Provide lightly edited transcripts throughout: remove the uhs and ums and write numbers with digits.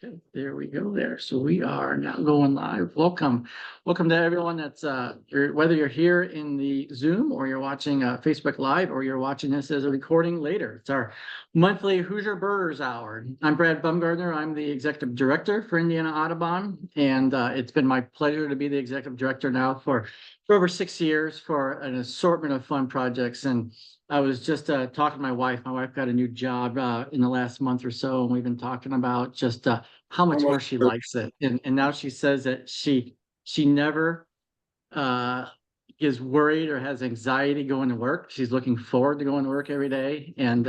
Okay, there we go there. So we are now going live. Welcome to everyone that's whether you're here in the Zoom or you're watching Facebook Live or you're watching this as a recording later. It's our monthly Hoosier Birders Hour. I'm Brad Bumgardner. I'm the executive director for Indiana Audubon, and it's been my pleasure to be the executive director now for over 6 years for an assortment of fun projects. And I was just talking to my wife. My wife got a new job in the last month or so, and we've been talking about just how much more she likes it. And now she says that she never uh, is worried or has anxiety going to work. She's looking forward to going to work every day. And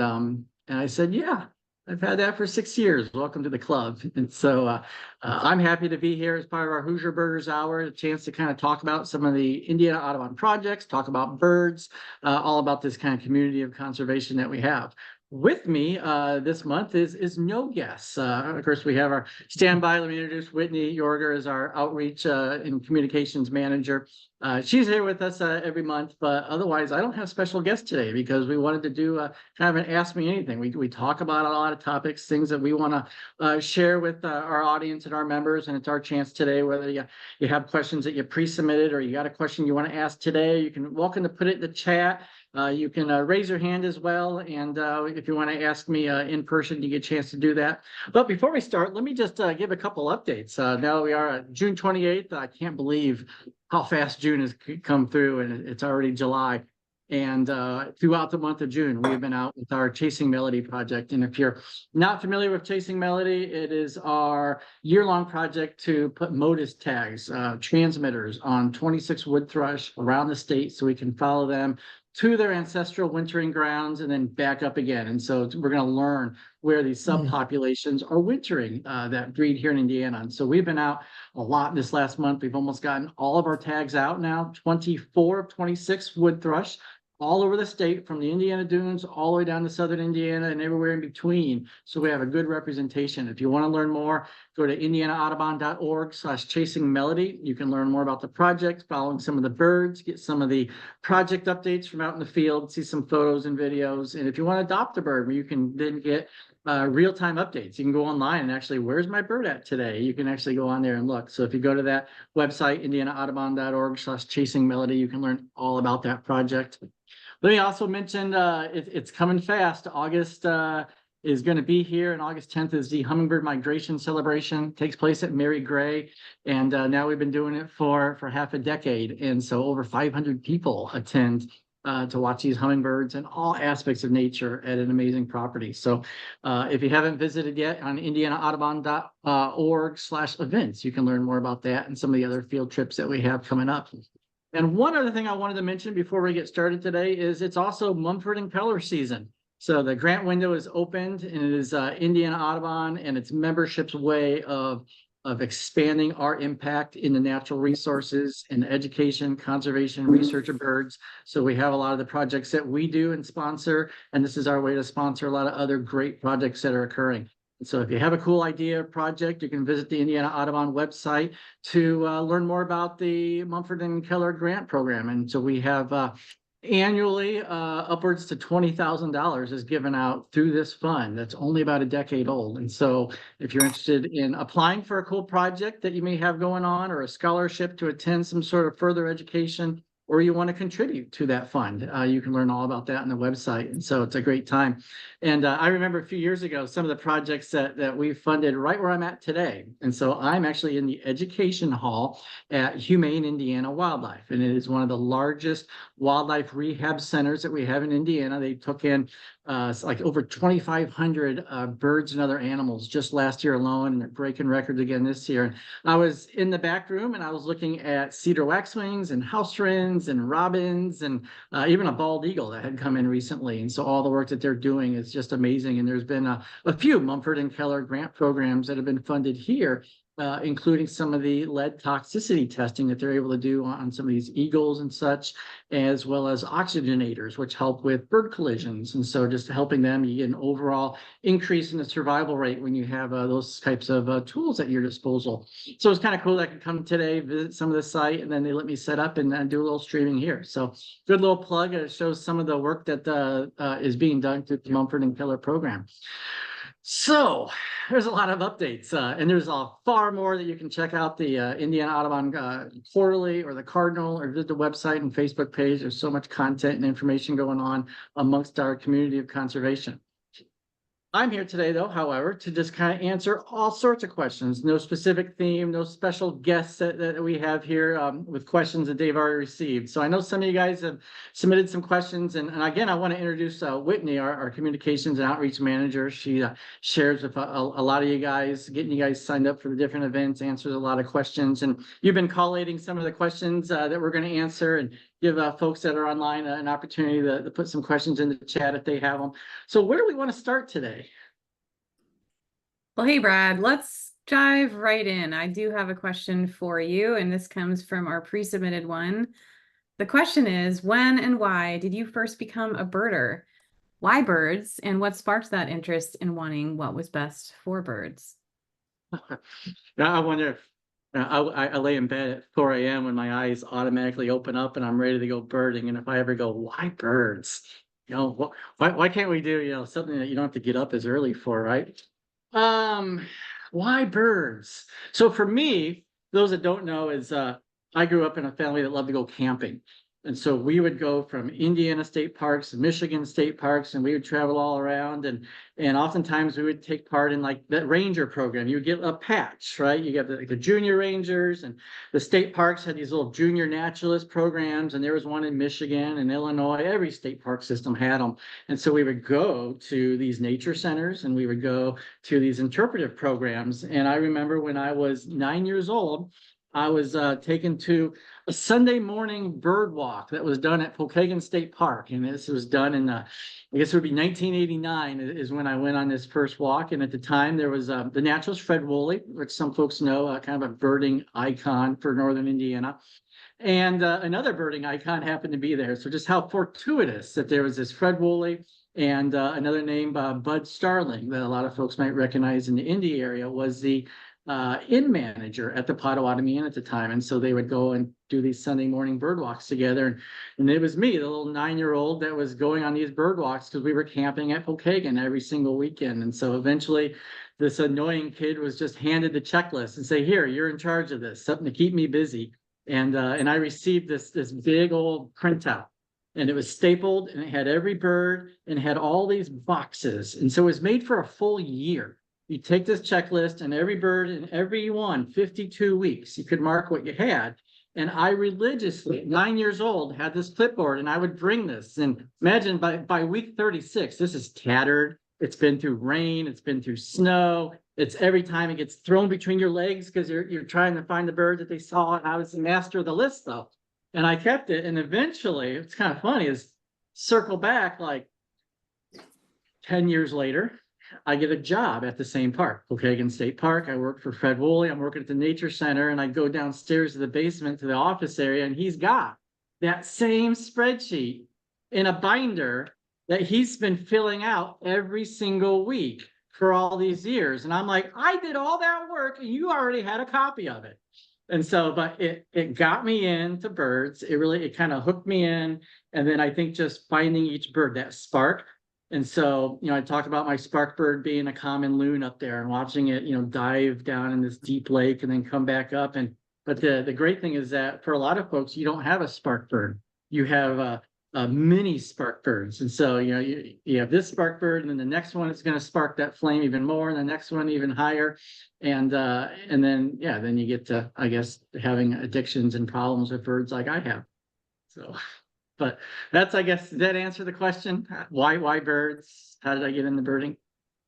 I said, yeah, I've had that for 6 years. Welcome to the club. And so I'm happy to be here as part of our Hoosier Birders Hour, a chance to kind of talk about some of the Indiana Audubon projects, talk about birds, all about this kind of community of conservation that we have. With me this month is no guests. Of course, we have our standby. Let me introduce Whitney Yorger as our outreach and communications manager. She's here with us every month, but otherwise, I don't have special guests today because we wanted to do kind of an Ask Me Anything. We talk about a lot of topics, things that we want to share with our audience and our members, and it's our chance today, whether you have questions that you pre-submitted or you got a question you want to ask today, you can welcome to put it in the chat. You can raise your hand as well, and if you want to ask me in person, you get a chance to do that. But before we start, let me just give a couple updates. Now that we are at June 28th, I can't believe how fast June has come through, and it's already July. And throughout the month of June, we've been out with our Chasing Melody project. And if you're not familiar with Chasing Melody, it is our year-long project to put MODIS tags, transmitters on 26 wood thrush around the state so we can follow them to their ancestral wintering grounds and then back up again. And so we're going to learn where these subpopulations are wintering that breed here in Indiana. And so we've been out a lot this last month. We've almost gotten all of our tags out now, 24 of 26 wood thrush, all over the state, from the Indiana Dunes all the way down to southern Indiana and everywhere in between. So we have a good representation. If you want to learn more, go to indianaaudubon.org/chasing-melody. You can learn more about the project, following some of the birds, get some of the project updates from out in the field, see some photos and videos. And if you want to adopt a bird, you can then get real-time updates. You can go online and actually, where's my bird at today? You can actually go on there and look. So if you go to that website, indianaaudubon.org/chasing-melody, you can learn all about that project. Let me also mention it's coming fast. August is going to be here, and August 10th is the Hummingbird Migration Celebration. It takes place at Mary Gray, and now we've been doing it for half a decade, and so over 500 people attend to watch these hummingbirds and all aspects of nature at an amazing property. So if you haven't visited yet, on indianaaudubon.org/events, you can learn more about that and some of the other field trips that we have coming up. And one other thing I wanted to mention before we get started today is it's also Mumford and Keller season. So the grant window is opened, and it is Indiana Audubon and its membership's way of expanding our impact in the natural resources and education, conservation, research of birds. So we have a lot of the projects that we do and sponsor, and this is our way to sponsor a lot of other great projects that are occurring. So if you have a cool idea or project, you can visit the Indiana Audubon website to learn more about the Mumford and Keller grant program. And so we have annually upwards to $20,000 is given out through this fund that's only about a decade old. And so if you're interested in applying for a cool project that you may have going on, or a scholarship to attend some sort of further education, or you want to contribute to that fund, you can learn all about that on the website. And so it's a great time. And I remember a few years ago, some of the projects that we funded right where I'm at today. And so I'm actually in the education hall at Humane Indiana Wildlife. And it is one of the largest wildlife rehab centers that we have in Indiana. They took in like over 2,500 birds and other animals just last year alone, and they're breaking records again this year. And I was in the back room and I was looking at cedar waxwings and house wrens and robins and even a bald eagle that had come in recently. And so all the work that they're doing is just amazing. And there's been a few Mumford and Keller grant programs that have been funded here, including some of the lead toxicity testing that they're able to do on some of these eagles and such, as well as oxygenators, which help with bird collisions. And so just helping them, you get an overall increase in the survival rate when you have those types of tools at your disposal. So it's kind of cool that I could come today, visit some of the site, and then they let me set up and do a little streaming here. So good little plug. It shows some of the work that is being done through the Mumford and Keller program. So there's a lot of updates, and there's far more that you can check out the Indiana Audubon Quarterly or the Cardinal or visit the website and Facebook page. There's so much content and information going on amongst our community of conservation. I'm here today, though, however, to just kind of answer all sorts of questions. No specific theme, no special guests that we have here with questions that they've already received. So I know some of you guys have submitted some questions. And again, I want to introduce Whitney, our communications and outreach manager. She shares with a lot of you guys, getting you guys signed up for the different events, answers a lot of questions. And you've been collating some of the questions that we're going to answer and give folks that are online an opportunity to put some questions in the chat if they have them. So where do we want to start today? Well, hey, Brad, let's dive right in. I do have a question for you, and this comes from our pre-submitted one. The question is, when and why did you first become a birder? Why birds, and what sparked that interest in wanting what was best for birds? I wonder if I lay in bed at 4 a.m. when my eyes automatically open up and I'm ready to go birding. And if I ever go, why birds? Why can't we do, something that you don't have to get up as early for, right? Why birds? So for me, those that don't know is I grew up in a family that loved to go camping. And so we would go from Indiana state parks, Michigan state parks, and we would travel all around. And oftentimes we would take part in like that ranger program. You would get a patch, right? You get the junior rangers, and the state parks had these little junior naturalist programs. And there was one in Michigan and Illinois. Every state park system had them. And so we would go to these nature centers and we would go to these interpretive programs. And I remember when I was 9 years old, I was taken to a Sunday morning bird walk that was done at Pokagon State Park. And this was done in, I guess it would be 1989 is when I went on this first walk. And at the time there was the naturalist Fred Woolley, which some folks know, kind of a birding icon for Northern Indiana. And another birding icon happened to be there. So just how fortuitous that there was this Fred Woolley and another name, Bud Starling, that a lot of folks might recognize in the Indy area, was the inn manager at the Potawatomi Inn at the time. And so they would go and do these Sunday morning bird walks together. And it was me, the little 9-year-old, that was going on these bird walks because we were camping at Pokagon every single weekend. And so eventually this annoying kid was just handed the checklist and say, here, you're in charge of this, something to keep me busy. And I received this big old printout. And it was stapled and it had every bird and it had all these boxes. And so it was made for a full year. You take this checklist and every bird in every 52 weeks, you could mark what you had. And I religiously, at 9 years old, had this clipboard and I would bring this. And imagine by week 36, this is tattered. It's been through rain. It's been through snow. It's every time it gets thrown between your legs because you're trying to find the bird that they saw. And I was the master of the list, though. And I kept it. And eventually, it's kind of funny, is circle back like 10 years later, I get a job at the same park, Pokagon State Park. I work for Fred Woolley. I'm working at the Nature Center, and I go downstairs to the basement to the office area, and he's got that same spreadsheet in a binder that he's been filling out every single week for all these years. And I'm like, I did all that work, and you already had a copy of it. And so, but it got me into birds. It kind of hooked me in. And then I think just finding each bird, that spark. And so, I talked about my spark bird being a common loon up there and watching it, dive down in this deep lake and then come back up. But the great thing is that for a lot of folks, you don't have a spark bird. You have a mini spark birds. And so, you have this spark bird, and then the next one is going to spark that flame even more, and the next one even higher. And then you get to, I guess, having addictions and problems with birds like I have. So. But that's, I guess, did that answer the question? Why birds? How did I get into birding?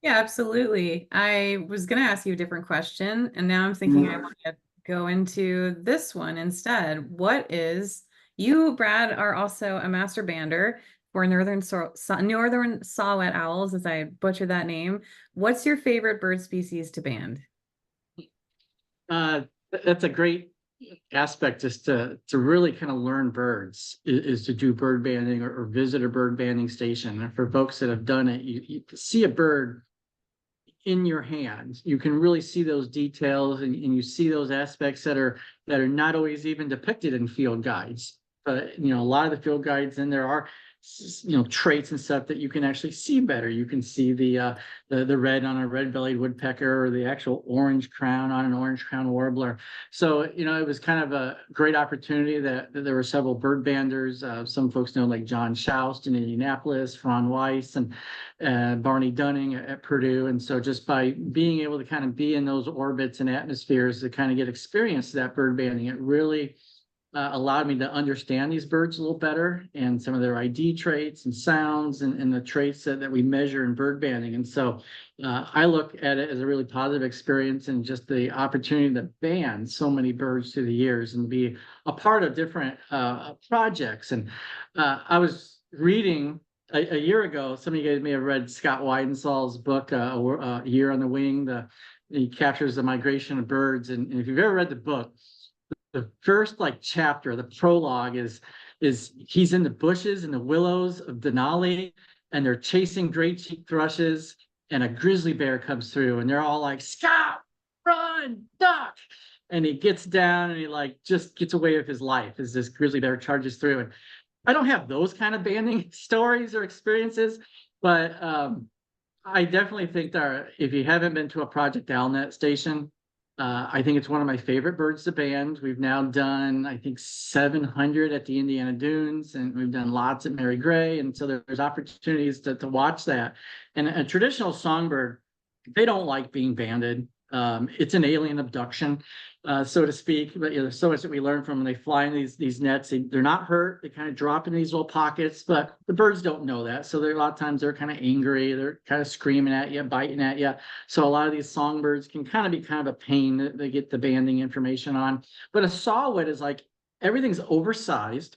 Yeah, absolutely. I was going to ask you a different question, and now I'm thinking I want to go into this one instead. You, Brad, are also a master bander for Northern Saw-Whet Owls, as I butchered that name. What's your favorite bird species to band? That's a great aspect, just to really kind of learn birds is to do bird banding or visit a bird banding station. And for folks that have done it, you see a bird in your hands. You can really see those details and you see those aspects that are not always even depicted in field guides. But a lot of the field guides, and there are traits and stuff that you can actually see better. You can see the red on a red-bellied woodpecker, or the actual orange crown on an orange crown warbler. So it was kind of a great opportunity that there were several bird banders. Some folks know, like John Schaust in Indianapolis, Ron Weiss, and Barney Dunning at Purdue. And so just by being able to kind of be in those orbits and atmospheres to kind of get experience to that bird banding, it really allowed me to understand these birds a little better, and some of their ID traits and sounds, and the traits that we measure in bird banding. And so I look at it as a really positive experience, and just the opportunity to band so many birds through the years and be a part of different projects. And I was reading a year ago, some of you guys may have read Scott Weidensall's book, A Year on the Wing. He captures the migration of birds. And if you've ever read the book, the first chapter, the prologue is he's in the bushes and the willows of Denali, and they're chasing great cheek thrushes, and a grizzly bear comes through, and they're all like, "Scout, run, duck!" And he gets down, and he just gets away with his life as this grizzly bear charges through. And I don't have those kind of banding stories or experiences, but I definitely think that if you haven't been to a Project Owlnet station, I think it's one of my favorite birds to band. We've now done, I think, 700 at the Indiana Dunes, and we've done lots at Mary Gray. And so there's opportunities to watch that. And a traditional songbird, they don't like being banded. It's an alien abduction, so to speak. But there's so much that we learn from when they fly in these nets. They're not hurt. They kind of drop in these little pockets, but the birds don't know that. So a lot of times they're kind of angry. They're kind of screaming at you, biting at you. So a lot of these songbirds can kind of be kind of a pain that they get the banding information on. But a saw-whet is everything's oversized,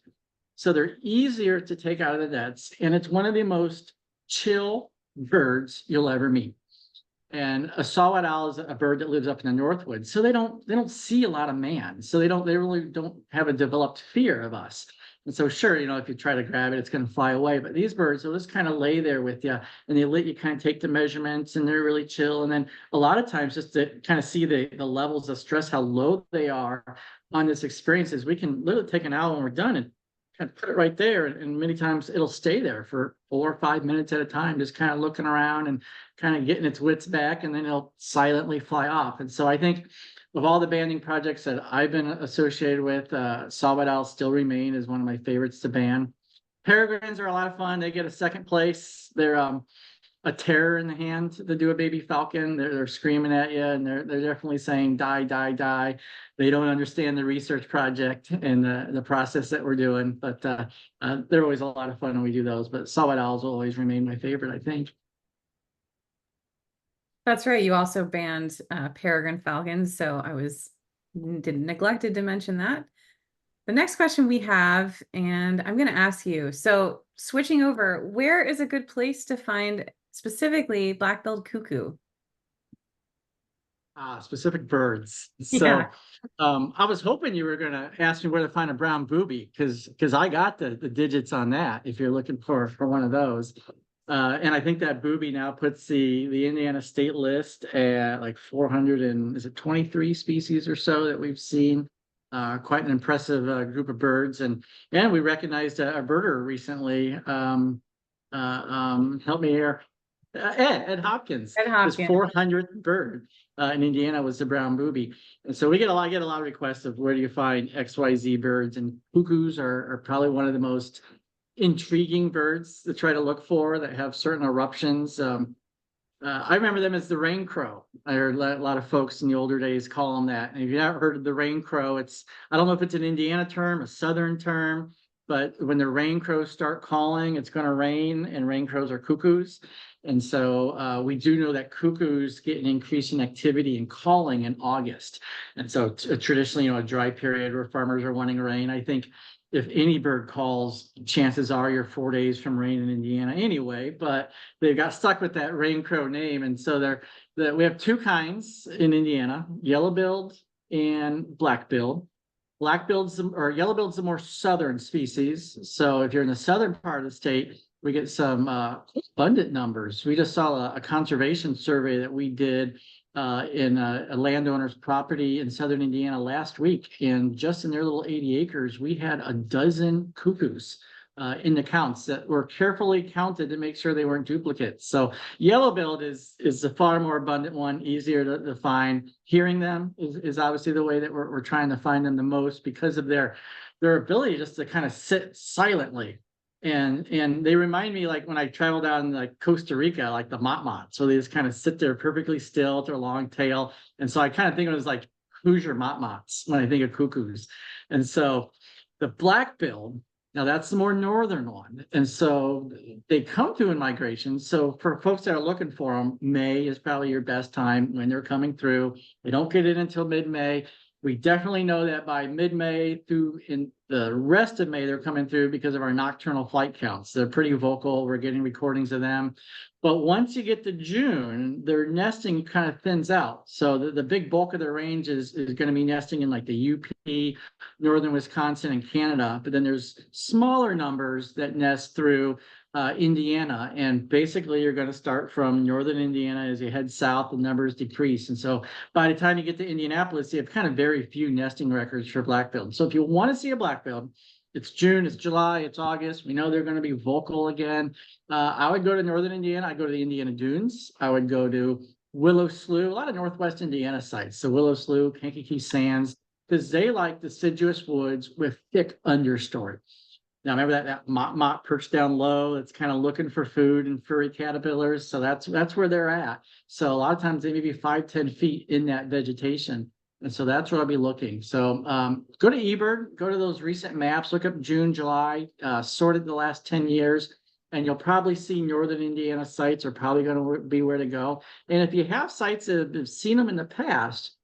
so they're easier to take out of the nets, and it's one of the most chill birds you'll ever meet. And a saw-whet owl is a bird that lives up in the Northwoods, so they don't see a lot of man, so they really don't have a developed fear of us. And so sure, if you try to grab it, it's going to fly away. But these birds will just kind of lay there with you, and they let you kind of take the measurements, and they're really chill. And then a lot of times, just to kind of see the levels of stress, how low they are on this experience, is we can literally take an owl when we're done and kind of put it right there, and many times it'll stay there for 4 or 5 minutes at a time, just kind of looking around and kind of getting its wits back, and then it'll silently fly off. And so I think of all the banding projects that I've been associated with, saw-whet owls still remain as one of my favorites to band. Peregrines are a lot of fun. They get a second place. They're a terror in the hand to do a baby falcon. They're screaming at you, and they're definitely saying die, die, die. They don't understand the research project and the process that we're doing, but they're always a lot of fun when we do those. But saw-whet owls will always remain my favorite, I think. That's right. You also banned peregrine falcons, so I neglected to mention that. The next question we have, and I'm going to ask you, so switching over, where is a good place to find specifically black-billed cuckoo? Specific birds. So Yeah. I was hoping you were going to ask me where to find a brown booby, because I got the digits on that if you're looking for one of those. And I think that booby now puts the Indiana state list at 423 species or so that we've seen. Quite an impressive group of birds, and we recognized a birder recently. Help me here, Ed Hopkins. Ed Hopkins. His 400th bird in Indiana was the brown booby, and so we get a lot of requests of where do you find XYZ birds, and cuckoos are probably one of the most intriguing birds to try to look for that have certain eruptions. I remember them as the rain crow. I heard a lot of folks in the older days call them that. And if you've not heard of the rain crow, I don't know if it's an Indiana term, a Southern term, but when the rain crows start calling, it's going to rain, and rain crows are cuckoos. And so we do know that cuckoos get an increase in activity and calling in August. And so traditionally, a dry period where farmers are wanting rain. I think if any bird calls, chances are you're 4 days from rain in Indiana anyway, but they got stuck with that rain crow name. And so we have two kinds in Indiana, yellow-billed and black-billed. Yellow-billed's the more southern species. So if you're in the southern part of the state, we get some abundant numbers. We just saw a conservation survey that we did in a landowner's property in southern Indiana last week, and just in their little 80 acres, we had a dozen cuckoos in the counts that were carefully counted to make sure they weren't duplicates. So yellow-billed is a far more abundant one, easier to find. Hearing them is obviously the way that we're trying to find them the most because of their ability just to kind of sit silently. And they remind me, like when I travel down like Costa Rica, like the motmots, so they just kind of sit there perfectly still with their long tail. And so I kind of think of it as like Hoosier motmots when I think of cuckoos. And so the black-billed, now that's the more northern one. And so they come through in migration. So for folks that are looking for them, May is probably your best time when they're coming through. They don't get in until mid-May. We definitely know that by mid-May through in the rest of May, they're coming through because of our nocturnal flight counts. They're pretty vocal. We're getting recordings of them. But once you get to June, their nesting kind of thins out. So the big bulk of their range is going to be nesting in like the UP, northern Wisconsin, and Canada. But then there's smaller numbers that nest through Indiana. And basically, you're going to start from northern Indiana as you head south, the numbers decrease. And so by the time you get to Indianapolis, you have kind of very few nesting records for black-billed. So if you want to see a black-billed, it's June, it's July, it's August. We know they're going to be vocal again. I would go to northern Indiana. I go to the Indiana Dunes. I would go to Willow Slough, a lot of northwest Indiana sites. So Willow Slough, Kankakee Sands, because they like deciduous woods with thick understory. Now, remember that mott perched down low, it's kind of looking for food and furry caterpillars. So that's where they're at. So a lot of times they may be 5-10 feet in that vegetation. And so that's where I'll be looking. So go to eBird, go to those recent maps, look up June, July, sorted the last 10 years, and you'll probably see northern Indiana sites are probably going to be where to go. And if you have sites that have seen them in the past,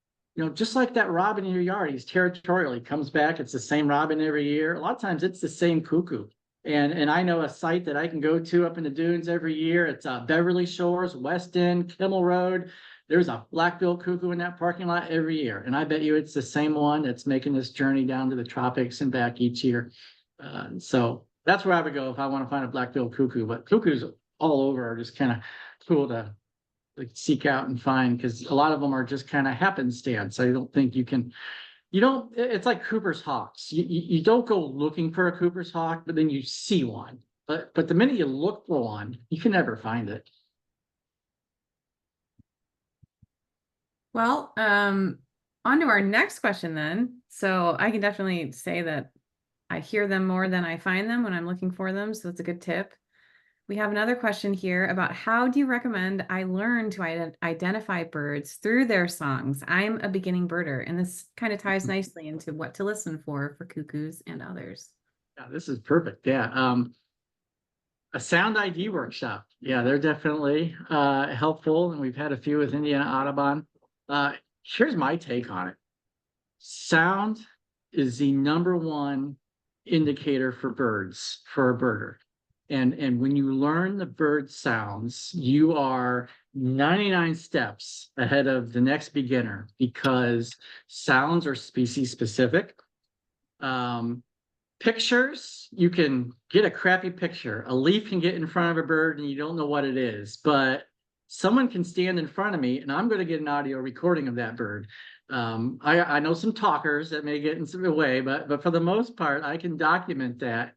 just like that robin in your yard, he's territorial. He comes back. It's the same robin every year. A lot of times it's the same cuckoo. And I know a site that I can go to up in the dunes every year. It's Beverly Shores, West End, Kimmel Road. There's a black-billed cuckoo in that parking lot every year. And I bet you it's the same one that's making this journey down to the tropics and back each year. So that's where I would go if I want to find a black-billed cuckoo. But cuckoos all over are just kind of cool to seek out and find, because a lot of them are just kind of happenstance. I don't think it's like Cooper's hawks. You don't go looking for a Cooper's hawk, but then you see one. But the minute you look for one, you can never find it. Well, on to our next question then. So I can definitely say that I hear them more than I find them when I'm looking for them. So that's a good tip. We have another question here about how do you recommend I learn to identify birds through their songs? I'm a beginning birder, and this kind of ties nicely into what to listen for cuckoos and others. Yeah, this is perfect. Yeah. A sound ID workshop. Yeah, they're definitely helpful. And we've had a few with Indiana Audubon. Here's my take on it. Sound is the number one indicator for birds, for a birder. And when you learn the bird sounds, you are 99 steps ahead of the next beginner, because sounds are species specific. Pictures, you can get a crappy picture. A leaf can get in front of a bird and you don't know what it is, but someone can stand in front of me and I'm going to get an audio recording of that bird. I know some talkers that may get in some way, but for the most part, I can document that.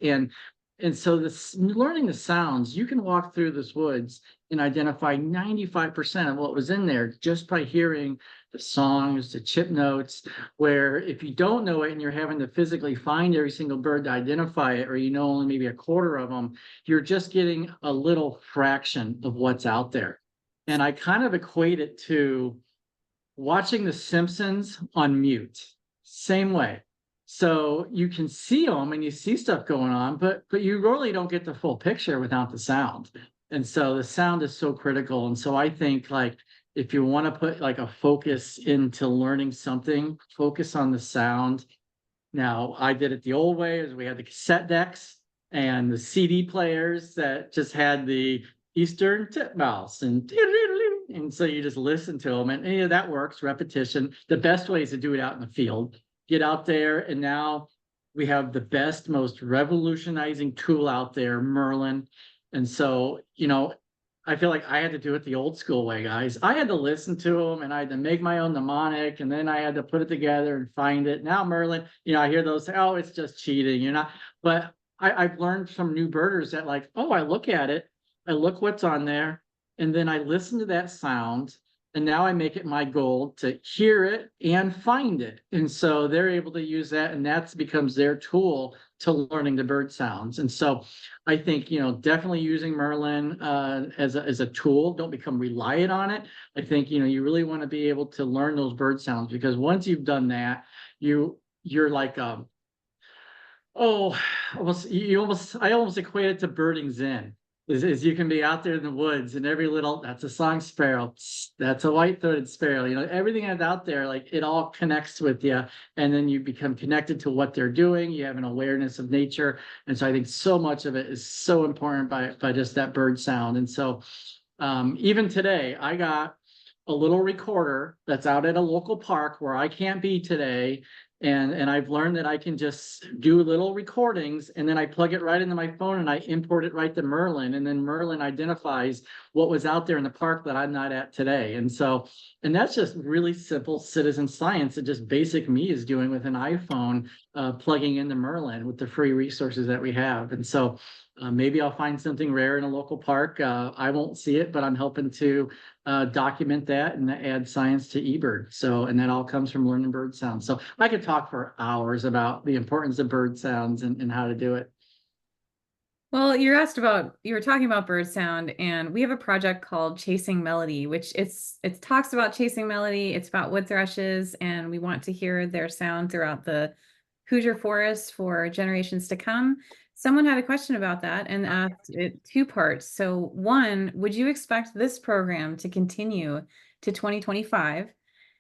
And so learning the sounds, you can walk through this woods and identify 95% of what was in there just by hearing the songs, the chip notes, where if you don't know it and you're having to physically find every single bird to identify it, or only maybe a quarter of them, you're just getting a little fraction of what's out there. And I kind of equate it to watching The Simpsons on mute. Same way. So you can see them and you see stuff going on, but you really don't get the full picture without the sound. And so the sound is so critical. And so I think, like, if you want to put like a focus into learning something, focus on the sound. Now, I did it the old way, as we had the cassette decks and the CD players that just had the Eastern titmouse and so you just listen to them, and that works. Repetition. The best way is to do it out in the field. Get out there, and now we have the best, most revolutionizing tool out there, Merlin. And so, I feel like I had to do it the old school way, guys. I had to listen to them, and I had to make my own mnemonic, and then I had to put it together and find it. Now Merlin, I hear those say, "Oh, it's just cheating," but I've learned from new birders that like, oh, I look at it, I look what's on there, and then I listen to that sound. And now I make it my goal to hear it and find it. And so they're able to use that, and that becomes their tool to learning the bird sounds. And so I think, definitely using Merlin as a tool. Don't become reliant on it. I think, you really want to be able to learn those bird sounds, because once you've done that, you're like oh, I almost equate it to birding zen. Is you can be out there in the woods and every little, that's a song sparrow, that's a white-throated sparrow, everything that's out there, like it all connects with you, and then you become connected to what they're doing. You have an awareness of nature. And so I think so much of it is so important by just that bird sound. And so even today, I got a little recorder that's out at a local park where I can't be today. And I've learned that I can just do little recordings, and then I plug it right into my phone and I import it right to Merlin. And then Merlin identifies what was out there in the park that I'm not at today. And that's just really simple citizen science that just basic me is doing with an iPhone, plugging into Merlin with the free resources that we have. And so maybe I'll find something rare in a local park. I won't see it, but I'm helping to document that and add science to eBird. And that all comes from learning bird sounds. So I could talk for hours about the importance of bird sounds and how to do it. Well, you were talking about bird sound, and we have a project called Chasing Melody, which it talks about chasing melody. It's about wood thrushes, and we want to hear their sound throughout the Hoosier forest for generations to come. Someone had a question about that and asked it two parts. So one, would you expect this program to continue to 2025?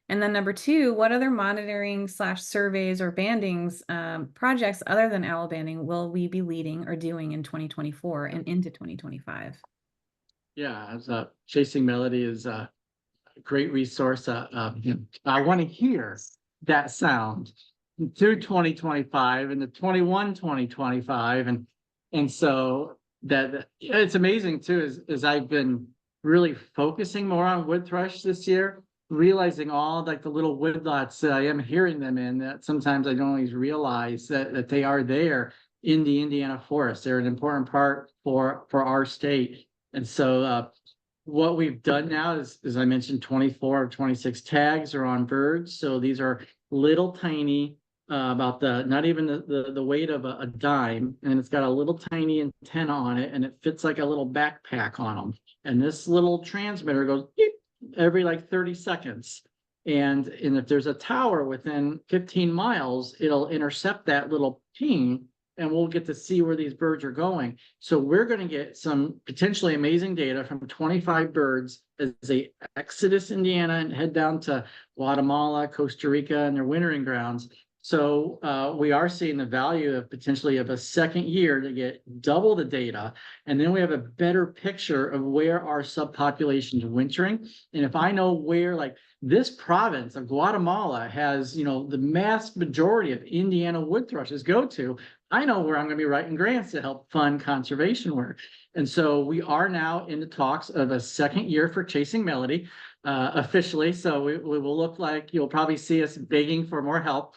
And then number two, what other monitoring / surveys or bandings projects other than owl banding will we be leading or doing in 2024 and into 2025? Yeah, as Chasing Melody is a great resource. I want to hear that sound through 2025 and the 2025. And so that it's amazing too, as I've been really focusing more on wood thrush this year, realizing all like the little woodlots that I am hearing them in, that sometimes I don't always realize that they are there in the Indiana forest. They're an important part for our state. And so what we've done now is, as I mentioned, 24 or 26 tags are on birds. So these are little tiny, about not even the weight of a dime, and it's got a little tiny antenna on it, and it fits like a little backpack on them. And this little transmitter goes beep every like 30 seconds. And if there's a tower within 15 miles, it'll intercept that little ping, and we'll get to see where these birds are going. So we're going to get some potentially amazing data from 25 birds as they exodus Indiana and head down to Guatemala, Costa Rica, and their wintering grounds. So we are seeing the value of potentially of a second year to get double the data. And then we have a better picture of where our subpopulation is wintering. And if I know where, like this province of Guatemala has, the mass majority of Indiana wood thrushes go to, I know where I'm going to be writing grants to help fund conservation work. And so we are now in the talks of a second year for Chasing Melody officially. So we will look like you'll probably see us begging for more help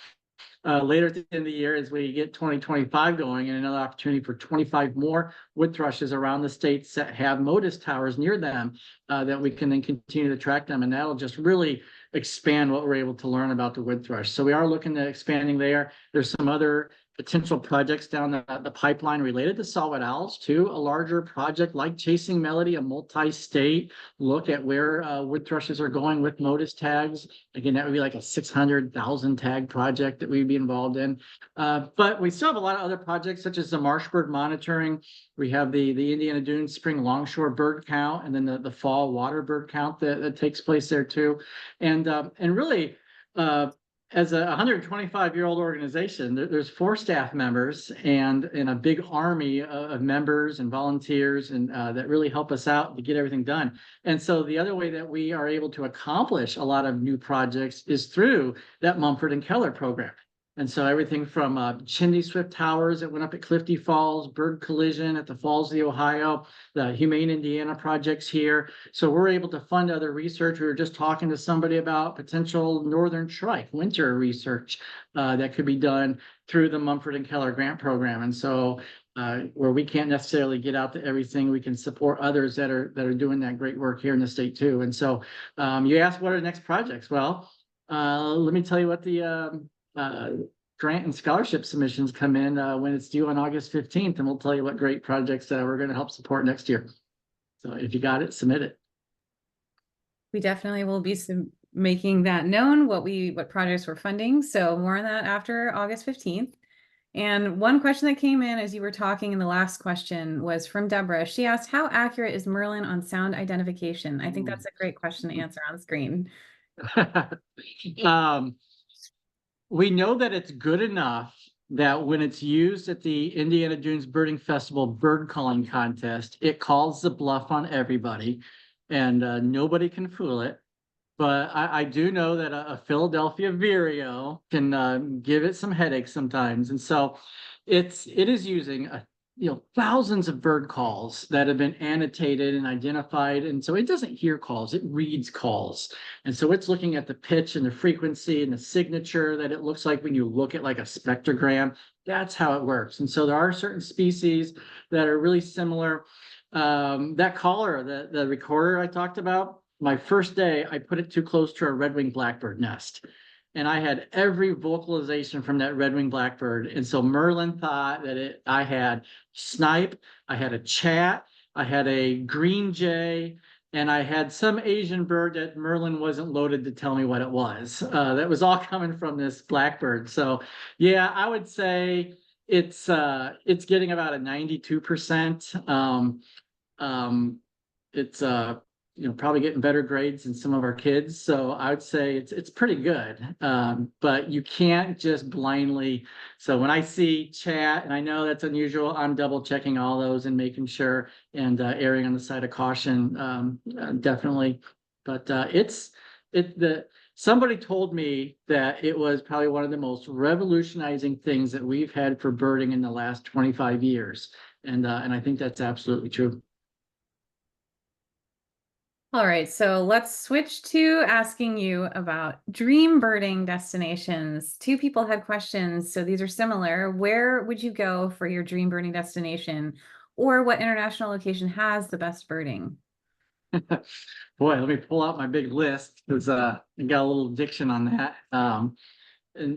later at the end of the year as we get 2025 going, and another opportunity for 25 more wood thrushes around the states that have Modus towers near them that we can then continue to track them. And that'll just really expand what we're able to learn about the wood thrush. So we are looking at expanding there. There's some other potential projects down the pipeline related to saw-whet owls too. A larger project like Chasing Melody, a multi-state look at where wood thrushes are going with Modus tags. Again, that would be like a 600,000 tag project that we'd be involved in. But we still have a lot of other projects such as the marsh bird monitoring. We have the Indiana Dunes spring longshore bird count, and then the fall water bird count that takes place there too. And really, as a 125-year-old organization, there's 4 staff members and a big army of members and volunteers and that really help us out to get everything done. And so the other way that we are able to accomplish a lot of new projects is through that Mumford and Keller program. And so everything from chimney swift towers that went up at Clifty Falls, bird collision at the Falls of the Ohio, the Humane Indiana projects here. So we're able to fund other research. We were just talking to somebody about potential northern shrike winter research that could be done through the Mumford and Keller grant program. And so where we can't necessarily get out to everything, we can support others that are doing that great work here in the state too. And so you asked what are the next projects? Well, let me tell you what the grant and scholarship submissions come in when it's due on August 15th, and we'll tell you what great projects we're going to help support next year. So if you got it, submit it. We definitely will be making that known, what projects we're funding. So more on that after August 15th. And one question that came in as you were talking in the last question was from Deborah. She asked, how accurate is Merlin on sound identification? I think that's a great question to answer on the screen. We know that it's good enough that when it's used at the Indiana Dunes Birding Festival bird calling contest, it calls the bluff on everybody, and nobody can fool it. But I do know that a Philadelphia Vireo can give it some headaches sometimes, and so it is using thousands of bird calls that have been annotated and identified, and so it doesn't hear calls, it reads calls. And so it's looking at the pitch and the frequency and the signature that it looks like when you look at like a spectrogram. That's how it works. And so there are certain species that are really similar. That caller, the recorder I talked about, my first day, I put it too close to a red-winged blackbird nest. And I had every vocalization from that red-winged blackbird. And so Merlin thought that I had snipe, I had a chat, I had a green jay, and I had some Asian bird that Merlin wasn't loaded to tell me what it was. That was all coming from this blackbird. So yeah, I would say it's getting about a 92%. It's probably getting better grades than some of our kids. So I would say it's pretty good. But you can't just blindly. So when I see chat, and I know that's unusual, I'm double checking all those and making sure and erring on the side of caution, definitely. But somebody told me that it was probably one of the most revolutionizing things that we've had for birding in the last 25 years. And I think that's absolutely true. All right, so let's switch to asking you about dream birding destinations. Two people had questions, so these are similar. Where would you go for your dream birding destination, or what international location has the best birding? Boy, let me pull out my big list because I got a little diction on that. And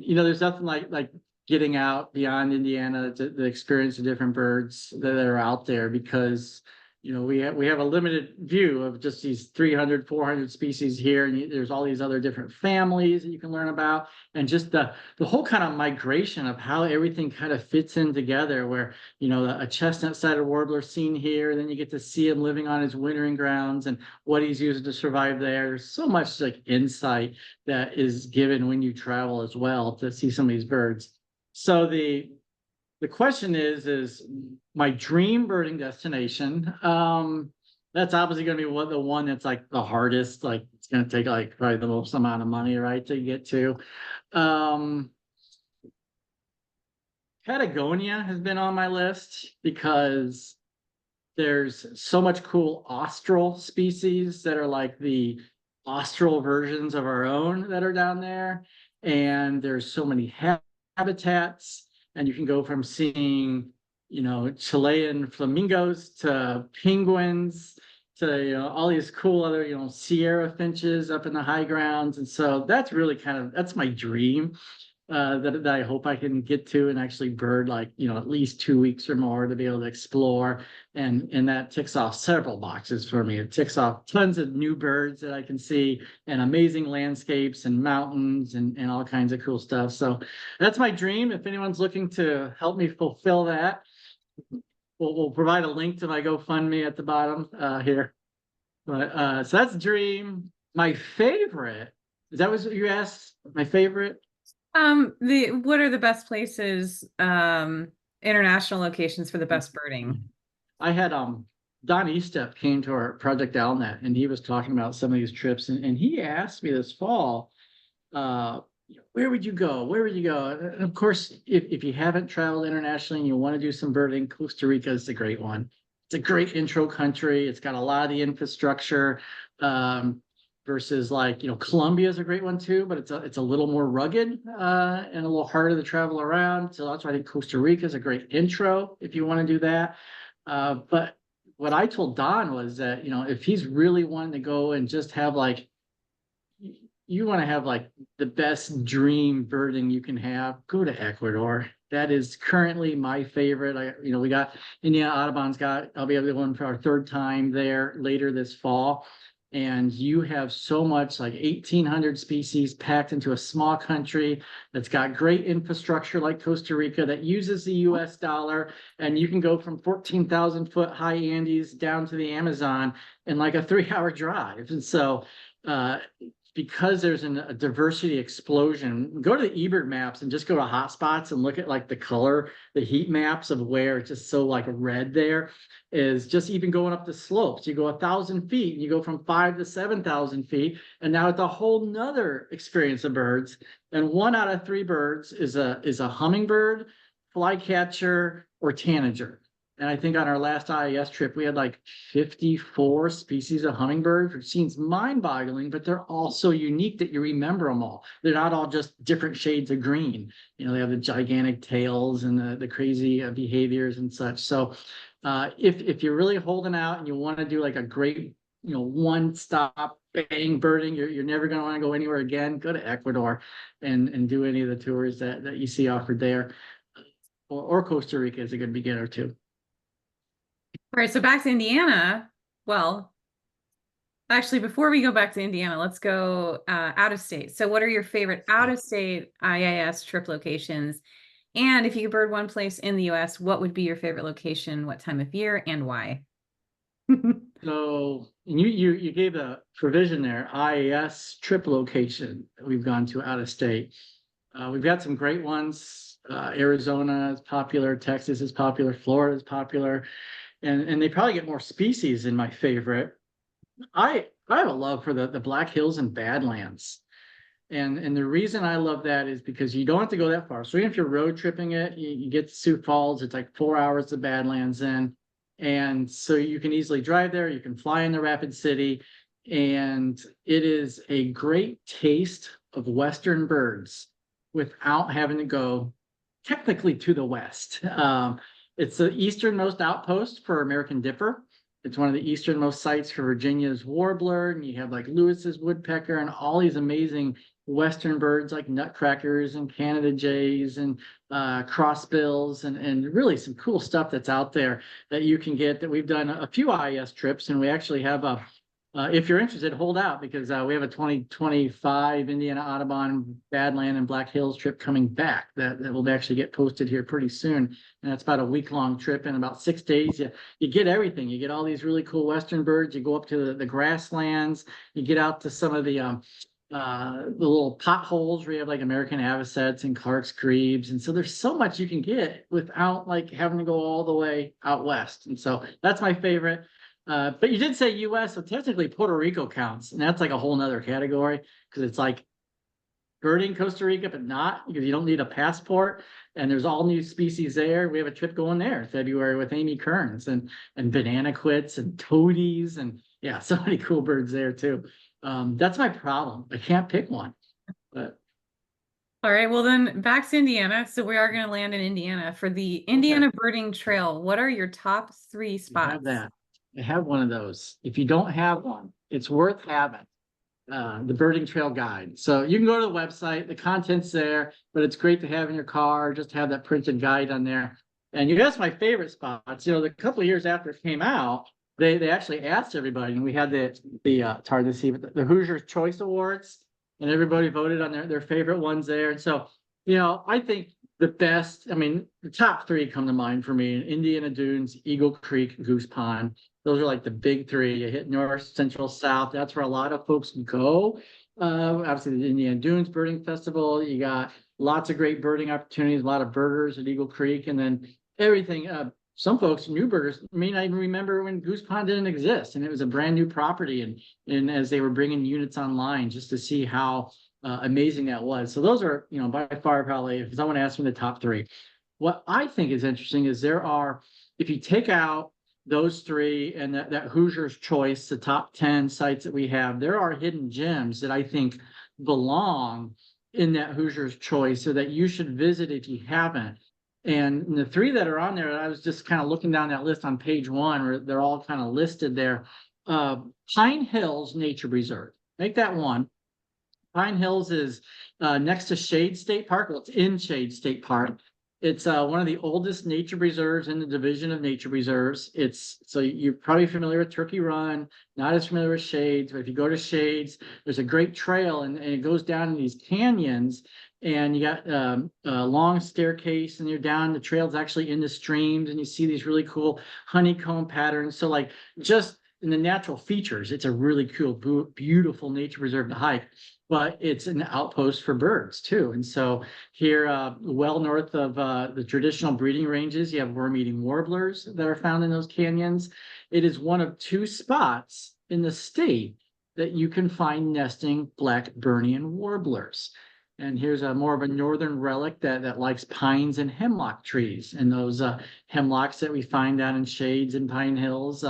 there's nothing like getting out beyond Indiana to experience the different birds that are out there, because we have a limited view of just these 300, 400 species here, and there's all these other different families that you can learn about, and just the whole kind of migration of how everything kind of fits in together, where a chestnut-sided warbler seen here, and then you get to see him living on his wintering grounds and what he's using to survive there. There's so much like insight that is given when you travel as well to see some of these birds. So the question is my dream birding destination. That's obviously going to be the one that's like the hardest. Like it's going to take like probably the most amount of money, right, to get to. Patagonia has been on my list because there's so much cool austral species that are like the austral versions of our own that are down there, and there's so many habitats. And you can go from seeing, Chilean flamingos to penguins to, all these cool other, Sierra finches up in the high grounds. And so that's really that's my dream that I hope I can get to and actually bird at least 2 weeks or more to be able to explore. And that ticks off several boxes for me. It ticks off tons of new birds that I can see and amazing landscapes and mountains and all kinds of cool stuff. So that's my dream. If anyone's looking to help me fulfill that, we'll provide a link to my GoFundMe at the bottom here. But so that's dream. My favorite, is that what you asked? My favorite? What are the best places, international locations for the best birding? I had Don Estep came to our Project Alnet, and he was talking about some of these trips, and he asked me this fall, where would you go? Where would you go? And of course, if you haven't traveled internationally and you want to do some birding, Costa Rica is a great one. It's a great intro country. It's got a lot of the infrastructure. Versus like, Colombia is a great one too, but it's a little more rugged and a little harder to travel around. So that's why I think Costa Rica is a great intro if you want to do that. But what I told Don was that, if he's really wanting to go and just have like, you want to have like the best dream birding you can have, go to Ecuador. That is currently my favorite. We got Indiana Audubon's I'll be able to go for our third time there later this fall. And you have so much, like 1,800 species packed into a small country that's got great infrastructure like Costa Rica that uses the US dollar. And you can go from 14,000 foot high Andes down to the Amazon in like a 3-hour drive. And so, because there's a diversity explosion, go to the eBird maps and just go to hotspots and look at like the color, the heat maps of where it's just so like red there is just even going up the slopes. You go 1,000 feet and you go from 5 to 7,000 feet. And now it's a whole nother experience of birds. And 1 out of 3 birds is a hummingbird, flycatcher, or tanager. And I think on our last IAS trip, we had like 54 species of hummingbirds, which seems mind-boggling, but they're all so unique that you remember them all. They're not all just different shades of green. They have the gigantic tails and the crazy behaviors and such. So if you're really holding out and you want to do like a great, one-stop bang birding, you're never going to want to go anywhere again, go to Ecuador and do any of the tours that you see offered there. Or Costa Rica is a good beginner too. All right, so back to Indiana. Well, actually, before we go back to Indiana, let's go out of state. So what are your favorite out of state IAS trip locations? And if you could bird one place in the US, what would be your favorite location, what time of year, and why? So you gave a provision there, IAS trip location that we've gone to out of state. We've got some great ones. Arizona is popular, Texas is popular, Florida is popular. And they probably get more species in my favorite. I have a love for the Black Hills and Badlands. And the reason I love that is because you don't have to go that far. So even if you're road tripping it, you get to Sioux Falls, it's like 4 hours to Badlands in. And so you can easily drive there, you can fly into Rapid City, and it is a great taste of Western birds without having to go technically to the West. It's the easternmost outpost for American Dipper. It's one of the easternmost sites for Virginia's warbler, and you have like Lewis's woodpecker and all these amazing Western birds like nutcrackers and Canada jays and crossbills and really some cool stuff that's out there that you can get. That we've done a few IES trips, and we actually have if you're interested, hold out because we have a 2025 Indiana Audubon Badland and Black Hills trip coming back that will actually get posted here pretty soon. And that's about a week-long trip in about 6 days. You get everything. You get all these really cool Western birds. You go up to the grasslands. You get out to some of the little potholes where you have like American avocets and Clark's grebes. And so there's so much you can get without like having to go all the way out west. And so that's my favorite. But you did say US, so technically Puerto Rico counts, and that's like a whole nother category because it's like birding Costa Rica, but not because you don't need a passport. And there's all new species there. We have a trip going there in February with Amy Kearns and banana quits and toadies and yeah, so many cool birds there too. That's my problem. I can't pick one. But all right, well then back to Indiana. So we are going to land in Indiana for the Indiana Birding Trail. What are your top 3 spots? I have that. I have one of those. If you don't have one, it's worth having. The Birding Trail Guide. So you can go to the website, the content's there, but it's great to have in your car, just have that printed guide on there. And you asked my favorite spots. The couple of years after it came out, they actually asked everybody, and we had it's hard to see, but the Hoosier Choice Awards, and everybody voted on their favorite ones there. And so, I think the best, the top 3 come to mind for me: Indiana Dunes, Eagle Creek, Goose Pond. Those are like the big 3. You hit north, central, south. That's where a lot of folks go. Obviously, the Indiana Dunes Birding Festival. You got lots of great birding opportunities, a lot of birders at Eagle Creek, and then everything. Some folks, new birders, may not even remember when Goose Pond didn't exist, and it was a brand new property. And as they were bringing units online, just to see how amazing that was. So those are, by far probably, if someone asked me the top three. What I think is interesting is if you take out those three and that Hoosier's Choice, the top 10 sites that we have, there are hidden gems that I think belong in that Hoosier's Choice, so that you should visit if you haven't. And the three that are on there, I was just kind of looking down that list on page one, where they're all kind of listed there. Pine Hills Nature Reserve, make that one. Pine Hills is next to Shade State Park. Well, it's in Shade State Park. It's one of the oldest nature reserves in the Division of Nature Reserves. So you're probably familiar with Turkey Run, not as familiar with Shades, but if you go to Shades, there's a great trail, and it goes down in these canyons, and you got a long staircase, and you're down, the trail's actually in the streams, and you see these really cool honeycomb patterns. So like, just in the natural features, it's a really cool, beautiful nature reserve to hike. But it's an outpost for birds too. And so here, well north of the traditional breeding ranges, you have worm-eating warblers that are found in those canyons. It is one of two spots in the state that you can find nesting Blackburnian warblers. And here's more of a northern relic that likes pines and hemlock trees. And those hemlocks that we find down in Shades and Pine Hills,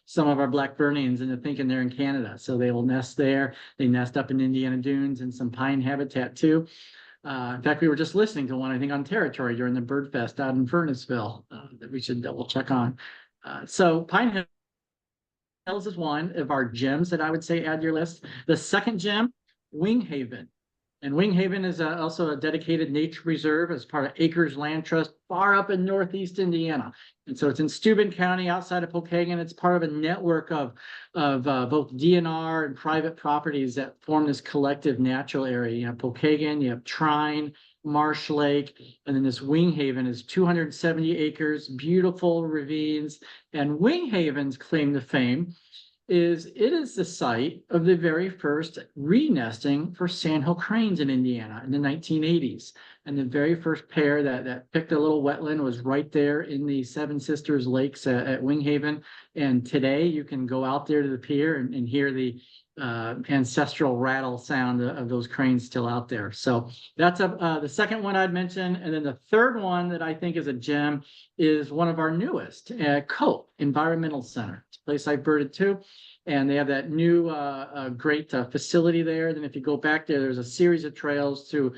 some of our Blackburnians into thinking they're in Canada. So they will nest there. They nest up in Indiana Dunes and some pine habitat too. In fact, we were just listening to one, I think, on Territory during the Bird Fest out in Furnaceville that we should double check on. So Pine Hills is one of our gems that I would say add to your list. The second gem, Winghaven. And Winghaven is also a dedicated nature reserve as part of Acres Land Trust, far up in northeast Indiana. And so it's in Steuben County outside of Pokagon. It's part of a network of both DNR and private properties that form this collective natural area. You have Pokagon, you have Trine, Marsh Lake, and then this Winghaven is 270 acres, beautiful ravines. And Winghaven's claim to fame is it is the site of the very first re-nesting for sandhill cranes in Indiana in the 1980s. And the very first pair that picked a little wetland was right there in the Seven Sisters Lakes at Winghaven. And today you can go out there to the pier and hear the ancestral rattle sound of those cranes still out there. So that's the second one I'd mention. And then the third one that I think is a gem is one of our newest, COPE Environmental Center. It's a place I've birded to. And they have that new great facility there. Then if you go back there, there's a series of trails through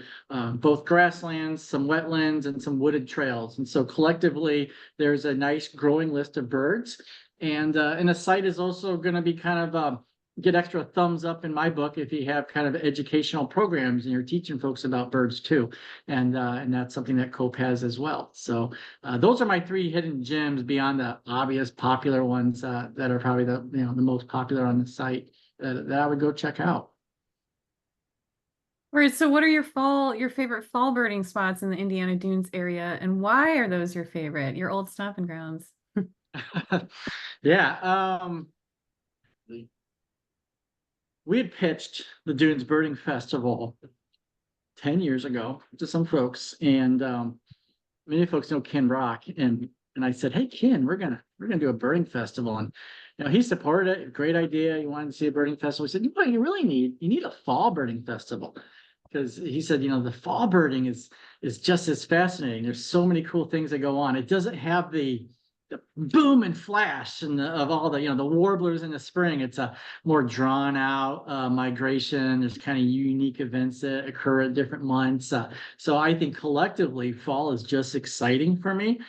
both grasslands, some wetlands, and some wooded trails. And so collectively, there's a nice growing list of birds. And the site is also going to be kind of get extra thumbs up in my book if you have kind of educational programs and you're teaching folks about birds too. And that's something that COPE has as well. So those are my three hidden gems beyond the obvious popular ones that are probably the most popular on the site that I would go check out. All right, so what are your favorite fall birding spots in the Indiana Dunes area, and why are those your favorite, your old stomping grounds? Yeah. We had pitched the Dunes Birding Festival 10 years ago to some folks, and many folks know Ken Brock, and I said, "Hey Ken, we're gonna do a birding festival," and he supported it. Great idea. He wanted to see a birding festival. He said, "You know what you really need? You need a fall birding festival," because he said, the fall birding is just as fascinating. There's so many cool things that go on. It doesn't have the boom and flash and of all the the warblers in the spring. It's a more drawn out migration. There's kind of unique events that occur at different months. So I think collectively fall is just exciting for me.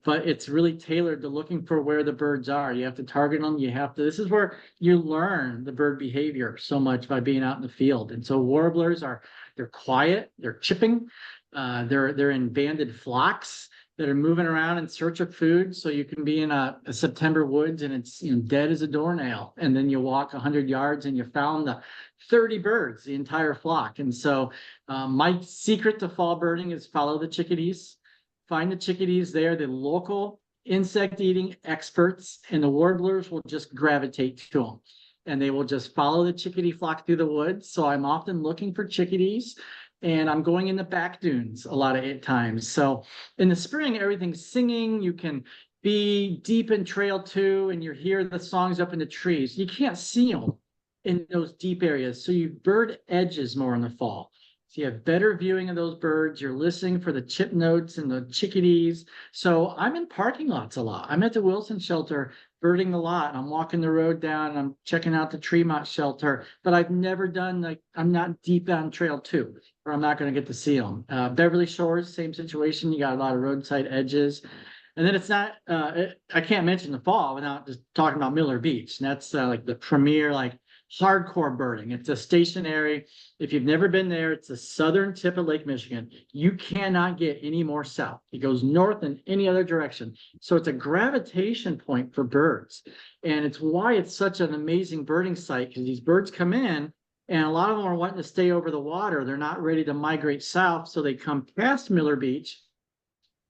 But it's really tailored to looking for where the birds are. You have to target them. This is where you learn the bird behavior so much by being out in the field. And so warblers they're quiet, they're chipping, they're in banded flocks that are moving around in search of food. So you can be in a September woods and it's dead as a doornail. And then you walk 100 yards and you found the 30 birds, the entire flock. And so my secret to fall birding is follow the chickadees. Find the chickadees there, the local insect eating experts, and the warblers will just gravitate to them. And they will just follow the chickadee flock through the woods. So I'm often looking for chickadees. And I'm going in the back dunes a lot of times. So in the spring, everything's singing. You can be deep in trail 2 and you hear the songs up in the trees. You can't see them in those deep areas. So you bird edges more in the fall. So you have better viewing of those birds. You're listening for the chip notes and the chickadees. So I'm in parking lots a lot. I'm at the Wilson shelter birding the lot. I'm walking the road down and I'm checking out the Tremont shelter, but I've never done like, I'm not deep on trail 2, or I'm not going to get to see them. Beverly Shores, same situation. You got a lot of roadside edges. And then it's not, I can't mention the fall without just talking about Miller Beach. And that's like the premier, like hardcore birding. It's a stationary. If you've never been there, it's the southern tip of Lake Michigan. You cannot get any more south. It goes north in any other direction. So it's a gravitation point for birds. And it's why it's such an amazing birding site, because these birds come in and a lot of them are wanting to stay over the water. They're not ready to migrate south. So they come past Miller Beach,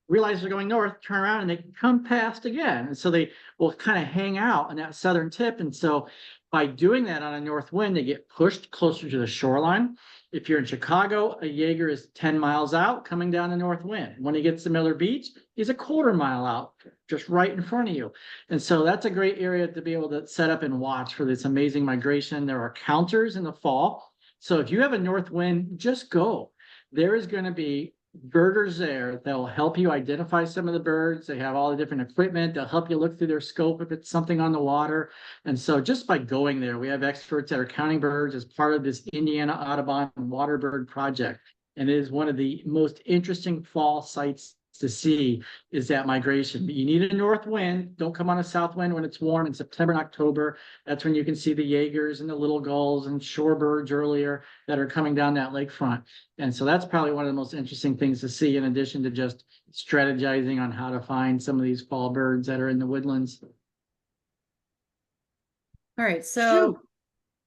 realize they're going north, turn around, and they come past again. And so they will kind of hang out on that southern tip. And so by doing that on a north wind, they get pushed closer to the shoreline. If you're in Chicago, a Jaeger is 10 miles out coming down the north wind. When he gets to Miller Beach, he's a quarter mile out, just right in front of you. And so that's a great area to be able to set up and watch for this amazing migration. There are counters in the fall. So if you have a north wind, just go. There is going to be birders there that'll help you identify some of the birds. They have all the different equipment. They'll help you look through their scope if it's something on the water. And so just by going there, we have experts that are counting birds as part of this Indiana Audubon water bird project. And it is one of the most interesting fall sites to see, is that migration. But you need a north wind. Don't come on a south wind when it's warm in September and October. That's when you can see the Jaegers and the little gulls and shorebirds earlier that are coming down that lakefront. And so that's probably one of the most interesting things to see, in addition to just strategizing on how to find some of these fall birds that are in the woodlands. All right, so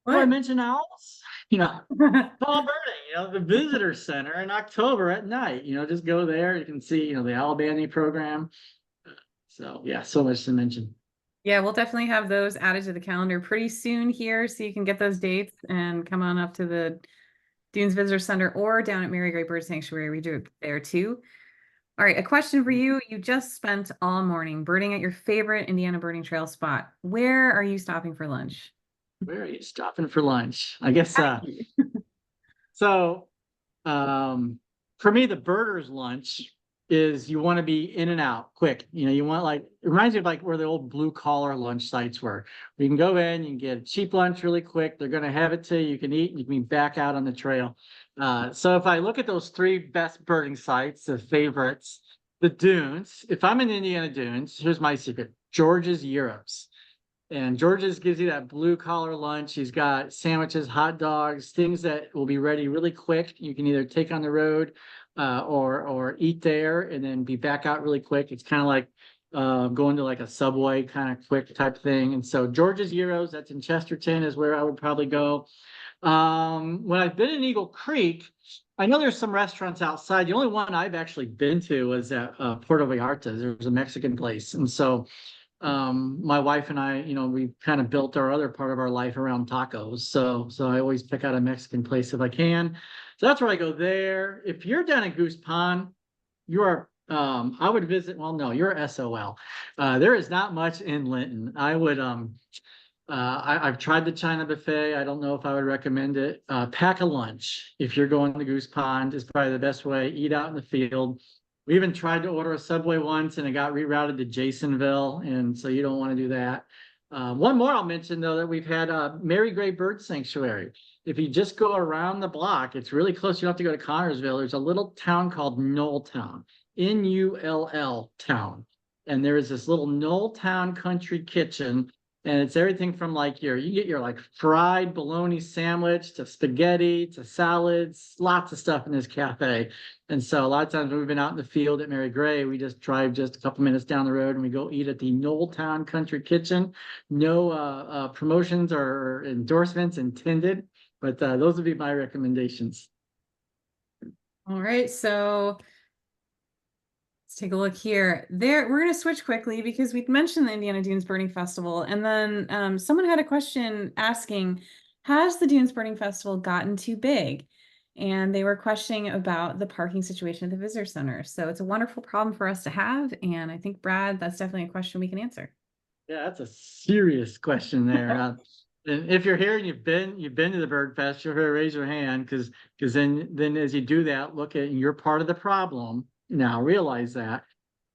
Did I mention owls? Fall birding, the visitor center in October at night, just go there. You can see, the owl banding program. So yeah, so much to mention. Yeah, we'll definitely have those added to the calendar pretty soon here, so you can get those dates and come on up to the Dunes Visitor Center or down at Mary Gray Bird Sanctuary. We do it there too. All right, a question for you. You just spent all morning birding at your favorite Indiana birding trail spot. Where are you stopping for lunch? Where are you stopping for lunch? I guess so for me, the birders lunch is, you want to be in and out quick. You want, like, it reminds me of like where the old blue collar lunch sites were. You can go in, you can get a cheap lunch really quick. They're going to have it to you. You can eat and you can be back out on the trail. So if I look at those 3 best birding sites, the favorites, the dunes, if I'm in Indiana Dunes, here's my secret: George's Europe's. And George's gives you that blue collar lunch. He's got sandwiches, hot dogs, things that will be ready really quick. You can either take on the road or eat there and then be back out really quick. It's kind of like going to like a Subway kind of quick type thing. And so George's Euros, that's in Chesterton, is where I would probably go. When I've been in Eagle Creek, I know there's some restaurants outside. The only one I've actually been to was at Puerto Vallarta. There was a Mexican place. And so my wife and I, we kind of built our other part of our life around tacos. So I always pick out a Mexican place if I can. So that's where I go there. If you're down at Goose Pond, you are, I would visit, well, no, you're SOL. There is not much in Linton. I would, I've tried the China buffet. I don't know if I would recommend it. Pack a lunch if you're going to Goose Pond is probably the best way. Eat out in the field. We even tried to order a Subway once and it got rerouted to Jasonville. And so you don't want to do that. One more I'll mention, though, that we've had Mary Gray Bird Sanctuary. If you just go around the block, it's really close. You don't have to go to Connorsville. There's a little town called Knolltown, Null town. And there is this little Knolltown country kitchen. And it's everything from like you get your like fried bologna sandwich to spaghetti to salads, lots of stuff in this cafe. And so a lot of times when we've been out in the field at Mary Gray, we just drive just a couple minutes down the road and we go eat at the Knolltown Country Kitchen. No promotions or endorsements intended, but those would be my recommendations. All right, so let's take a look here. We're going to switch quickly because we mentioned the Indiana Dunes Birding Festival, and then someone had a question asking, has the Dunes Birding Festival gotten too big? And they were questioning about the parking situation at the visitor center. So it's a wonderful problem for us to have, and I think, Brad, that's definitely a question we can answer. Yeah, that's a serious question there. And if you're here and you've been to the Bird Fest, you'll raise your hand because then as you do that, look at you're part of the problem. Now realize that.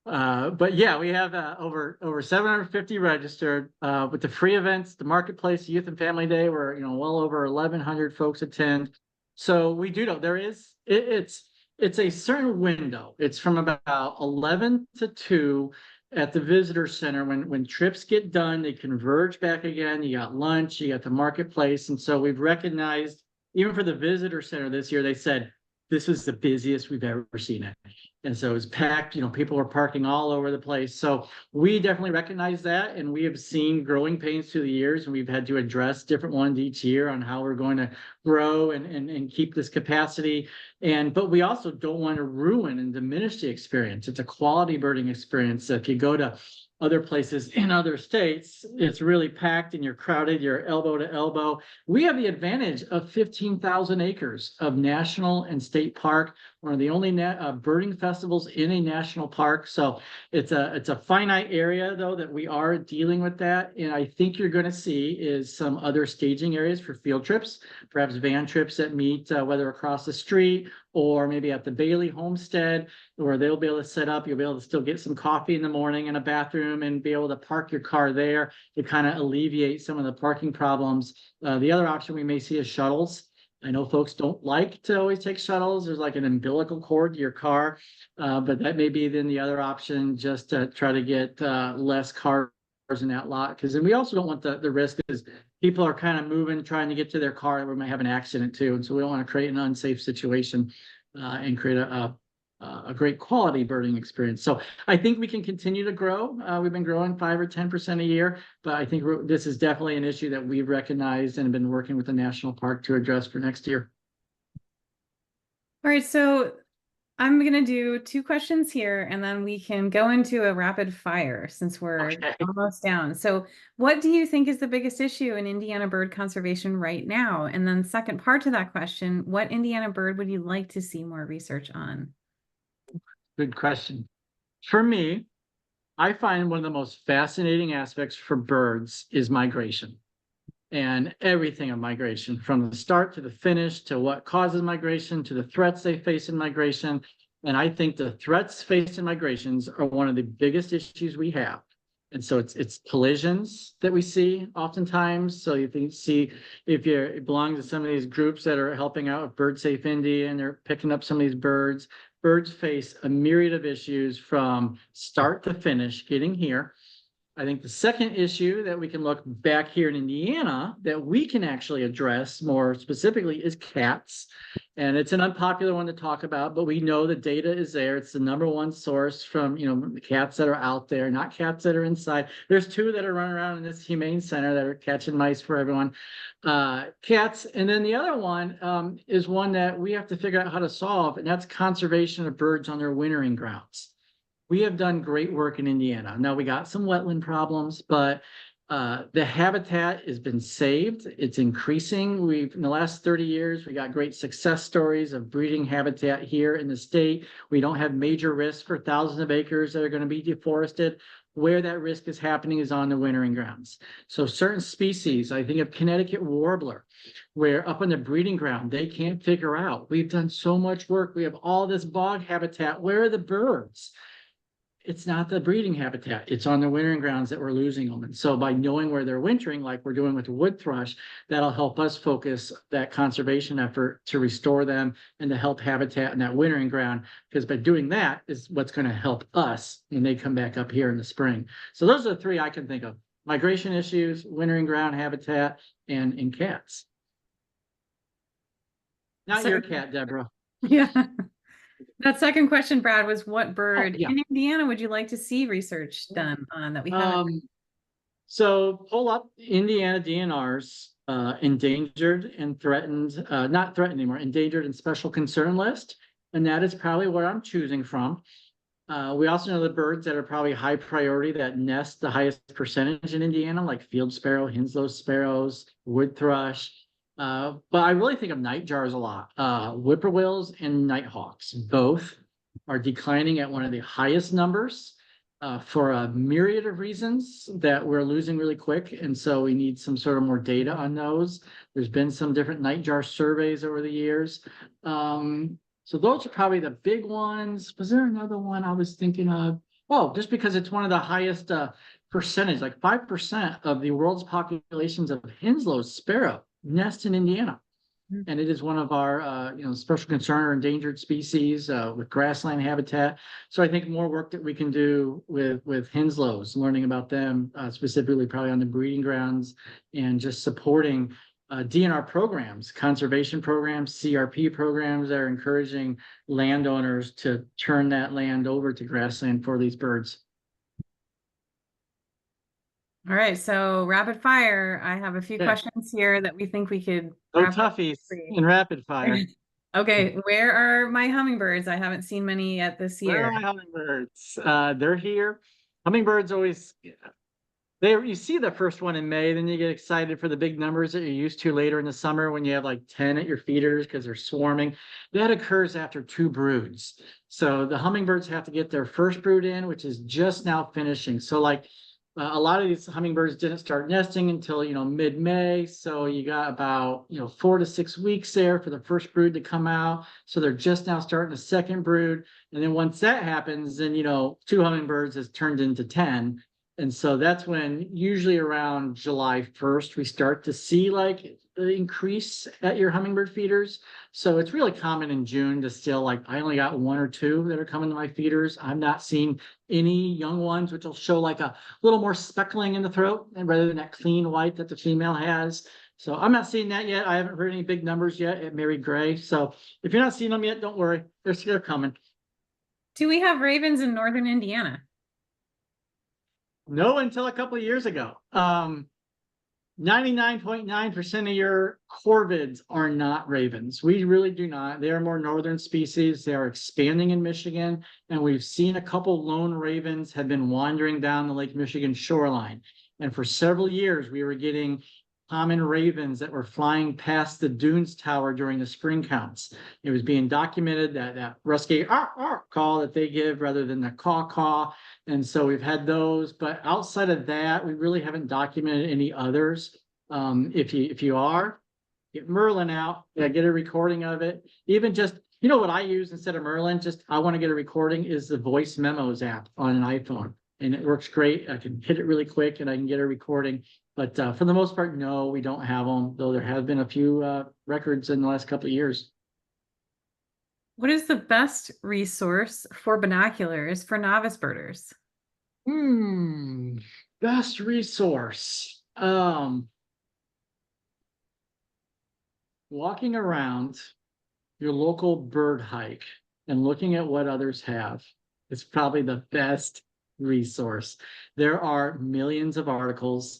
But yeah, we have over 750 registered with the free events, the marketplace, Youth and Family Day, where well over 1,100 folks attend. So we do know there is it's a certain window. It's from about 11 to 2 at the visitor center. When trips get done, they converge back again. You got lunch, you got the marketplace, and so we've recognized even for the visitor center this year, they said this was the busiest we've ever seen it. And so it was packed, people were parking all over the place. So we definitely recognize that. And we have seen growing pains through the years, and we've had to address different ones each year on how we're going to grow and keep this capacity. But we also don't want to ruin and diminish the experience. It's a quality birding experience. So if you go to other places in other states, it's really packed and you're crowded, you're elbow to elbow. We have the advantage of 15,000 acres of national and state park. One of the only birding festivals in a national park. So it's a finite area though that we are dealing with that. And I think you're going to see is some other staging areas for field trips, perhaps van trips that meet whether across the street or maybe at the Bailey homestead, where they'll be able to set up. You'll be able to still get some coffee in the morning and a bathroom and be able to park your car there to kind of alleviate some of the parking problems. The other option we may see is shuttles. I know folks don't like to always take shuttles. There's like an umbilical cord to your car, but that may be then the other option, just to try to get less cars in that lot. Because then we also don't want the risk is people are kind of moving, trying to get to their car. We might have an accident too. And so we don't want to create an unsafe situation and create a great quality birding experience. So I think we can continue to grow. We've been growing 5 or 10% a year, but I think this is definitely an issue that we've recognized and been working with the national park to address for next year. All right, so I'm going to do 2 questions here, and then we can go into a rapid fire since we're almost down. So what do you think is the biggest issue in Indiana bird conservation right now? And then second part to that question, what Indiana bird would you like to see more research on? Good question. For me, I find one of the most fascinating aspects for birds is migration and everything of migration, from the start to the finish, to what causes migration, to the threats they face in migration. And I think the threats faced in migrations are one of the biggest issues we have. And so it's collisions that we see oftentimes. So you can see if you belong to some of these groups that are helping out with Bird Safe India and they're picking up some of these birds, birds face a myriad of issues from start to finish getting here. I think the second issue that we can look back here in Indiana that we can actually address more specifically is cats. And it's an unpopular one to talk about, but we know the data is there. It's the #1 source from, the cats that are out there, not cats that are inside. There's 2 that are running around in this humane center that are catching mice for everyone. Cats. And then the other one is one that we have to figure out how to solve, and that's conservation of birds on their wintering grounds. We have done great work in Indiana. Now we got some wetland problems, but the habitat has been saved. It's increasing. In the last 30 years, we got great success stories of breeding habitat here in the state. We don't have major risks for thousands of acres that are going to be deforested. Where that risk is happening is on the wintering grounds. So certain species, I think of Connecticut warbler, where up on the breeding ground, they can't figure out. We've done so much work. We have all this bog habitat. Where are the birds? It's not the breeding habitat. It's on the wintering grounds that we're losing them. And so by knowing where they're wintering, like we're doing with the wood thrush, that'll help us focus that conservation effort to restore them and to help habitat in that wintering ground. Because by doing that is what's going to help us when they come back up here in the spring. So those are the 3 I can think of: migration issues, wintering ground habitat, and in cats. Not your cat, Deborah. Yeah. That second question, Brad, was what bird in Indiana would you like to see research done on that we haven't? So pull up Indiana DNR's endangered and threatened, not threatened anymore, endangered and special concern list. And that is probably what I'm choosing from. We also know the birds that are probably high priority that nest the highest percentage in Indiana, like field sparrow, Henslow sparrows, wood thrush. But I really think of nightjars a lot. Whippoorwills and nighthawks both are declining at one of the highest numbers. for a myriad of reasons that we're losing really quick. And so we need some sort of more data on those. There's been some different nightjar surveys over the years. So those are probably the big ones. Was there another one I was thinking of? Oh, just because it's one of the highest percentage, like 5% of the world's populations of Henslow's sparrow nest in Indiana. And it is one of our, special concern or endangered species with grassland habitat. So I think more work that we can do with Henslow's, learning about them specifically, probably on the breeding grounds, and just supporting DNR programs, conservation programs, CRP programs that are encouraging landowners to turn that land over to grassland for these birds. All right, so rapid fire. I have a few Okay. questions here that we think we could No wrap up toughies quickly. in rapid fire. Okay, where are my hummingbirds? I haven't seen many yet this Where are year. my hummingbirds? They're here. Hummingbirds always, you see the first one in May, then you get excited for the big numbers that you're used to later in the summer when you have like 10 at your feeders because they're swarming. That occurs after 2 broods. So the hummingbirds have to get their first brood in, which is just now finishing. So like a lot of these hummingbirds didn't start nesting until, mid-May. So you got about, 4 to 6 weeks there for the first brood to come out. So they're just now starting a second brood. And then once that happens, then, 2 hummingbirds has turned into 10. And so that's when usually around July 1st, we start to see like the increase at your hummingbird feeders. So it's really common in June to still like, I only got 1 or 2 that are coming to my feeders. I'm not seeing any young ones, which will show like a little more speckling in the throat and rather than that clean white that the female has. So I'm not seeing that yet. I haven't heard any big numbers yet at Mary Gray. So if you're not seeing them yet, don't worry. They're coming. Do we have ravens in northern Indiana? No, until a couple of years ago. 99.9% of your corvids are not ravens. We really do not. They are more northern species. They are expanding in Michigan, and we've seen a couple lone ravens have been wandering down the Lake Michigan shoreline. And for several years, we were getting common ravens that were flying past the Dunes Tower during the spring counts. It was being documented that rusky call that they give rather than the caw. And so we've had those, but outside of that, we really haven't documented any others. If you are, get Merlin out, get a recording of it. Even just, what I use instead of Merlin, just I want to get a recording is the voice memos app on an iPhone. And it works great. I can hit it really quick and I can get a recording. But for the most part, no, we don't have them, though there have been a few records in the last couple of years. What is the best resource for binoculars for novice birders? Best resource. Walking around your local bird hike and looking at what others have is probably the best resource. There are millions of articles.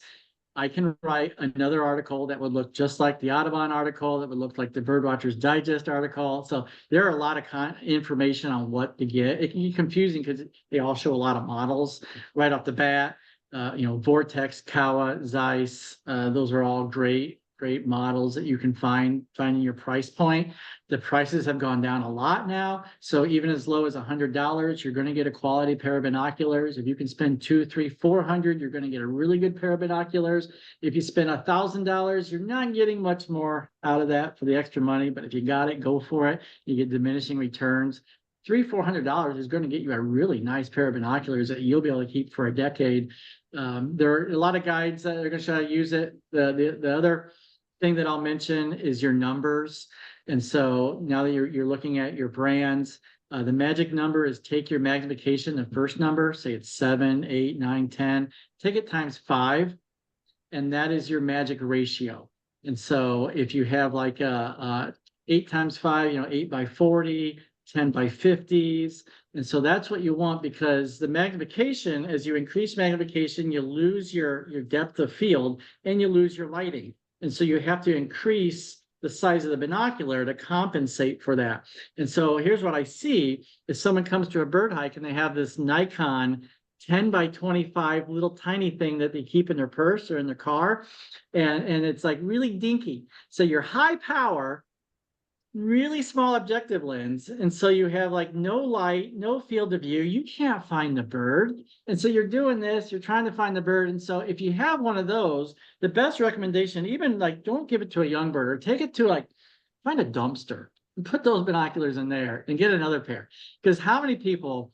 I can write another article that would look just like the Audubon article, that would look like the Birdwatchers Digest article. So there are a lot of information on what to get. It can be confusing because they all show a lot of models right off the bat. Vortex, Kawa, Zeiss, those are all great models that you can find in your price point. The prices have gone down a lot now. So even as low as $100, you're going to get a quality pair of binoculars. If you can spend $200, $300, $400, you're going to get a really good pair of binoculars. If you spend $1,000, you're not getting much more out of that for the extra money. But if you got it, go for it. You get diminishing returns. $300-$400 is going to get you a really nice pair of binoculars that you'll be able to keep for a decade. There are a lot of guides that are going to show how to use it. The other thing that I'll mention is your numbers. And so now that you're looking at your brands, the magic number is take your magnification, the first number, say it's 7, 8, 9, 10, take it times 5, and that is your magic ratio. And so if you have like 8 times 5, 8 by 40, 10 by 50s. And so that's what you want, because the magnification, as you increase magnification, you lose your depth of field and you lose your lighting. And so you have to increase the size of the binocular to compensate for that. And so here's what I see. If someone comes to a bird hike and they have this Nikon 10 by 25 little tiny thing that they keep in their purse or in their car, and it's like really dinky. So your high power really small objective lens. And so you have like no light, no field of view. You can't find the bird. And so you're doing this, you're trying to find the bird. And so if you have one of those, the best recommendation, even like don't give it to a young bird or take it to like find a dumpster and put those binoculars in there and get another pair. Because how many people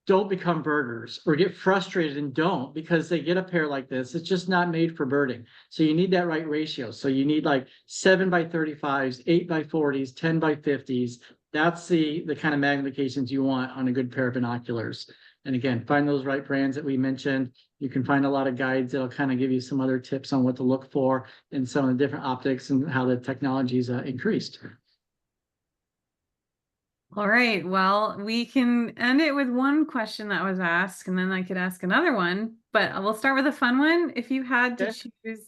don't become birders or get frustrated and don't because they get a pair like this? It's just not made for birding. So you need that right ratio. So you need like 7x35s, 8x40s, 10x50s. That's the kind of magnifications you want on a good pair of binoculars. And again, find those right brands that we mentioned. You can find a lot of guides that'll kind of give you some other tips on what to look for in some of the different optics and how the technology's increased. All right. Well, we can end it with one question that was asked, and then I could ask another one, but we'll start with a fun one. If you had to choose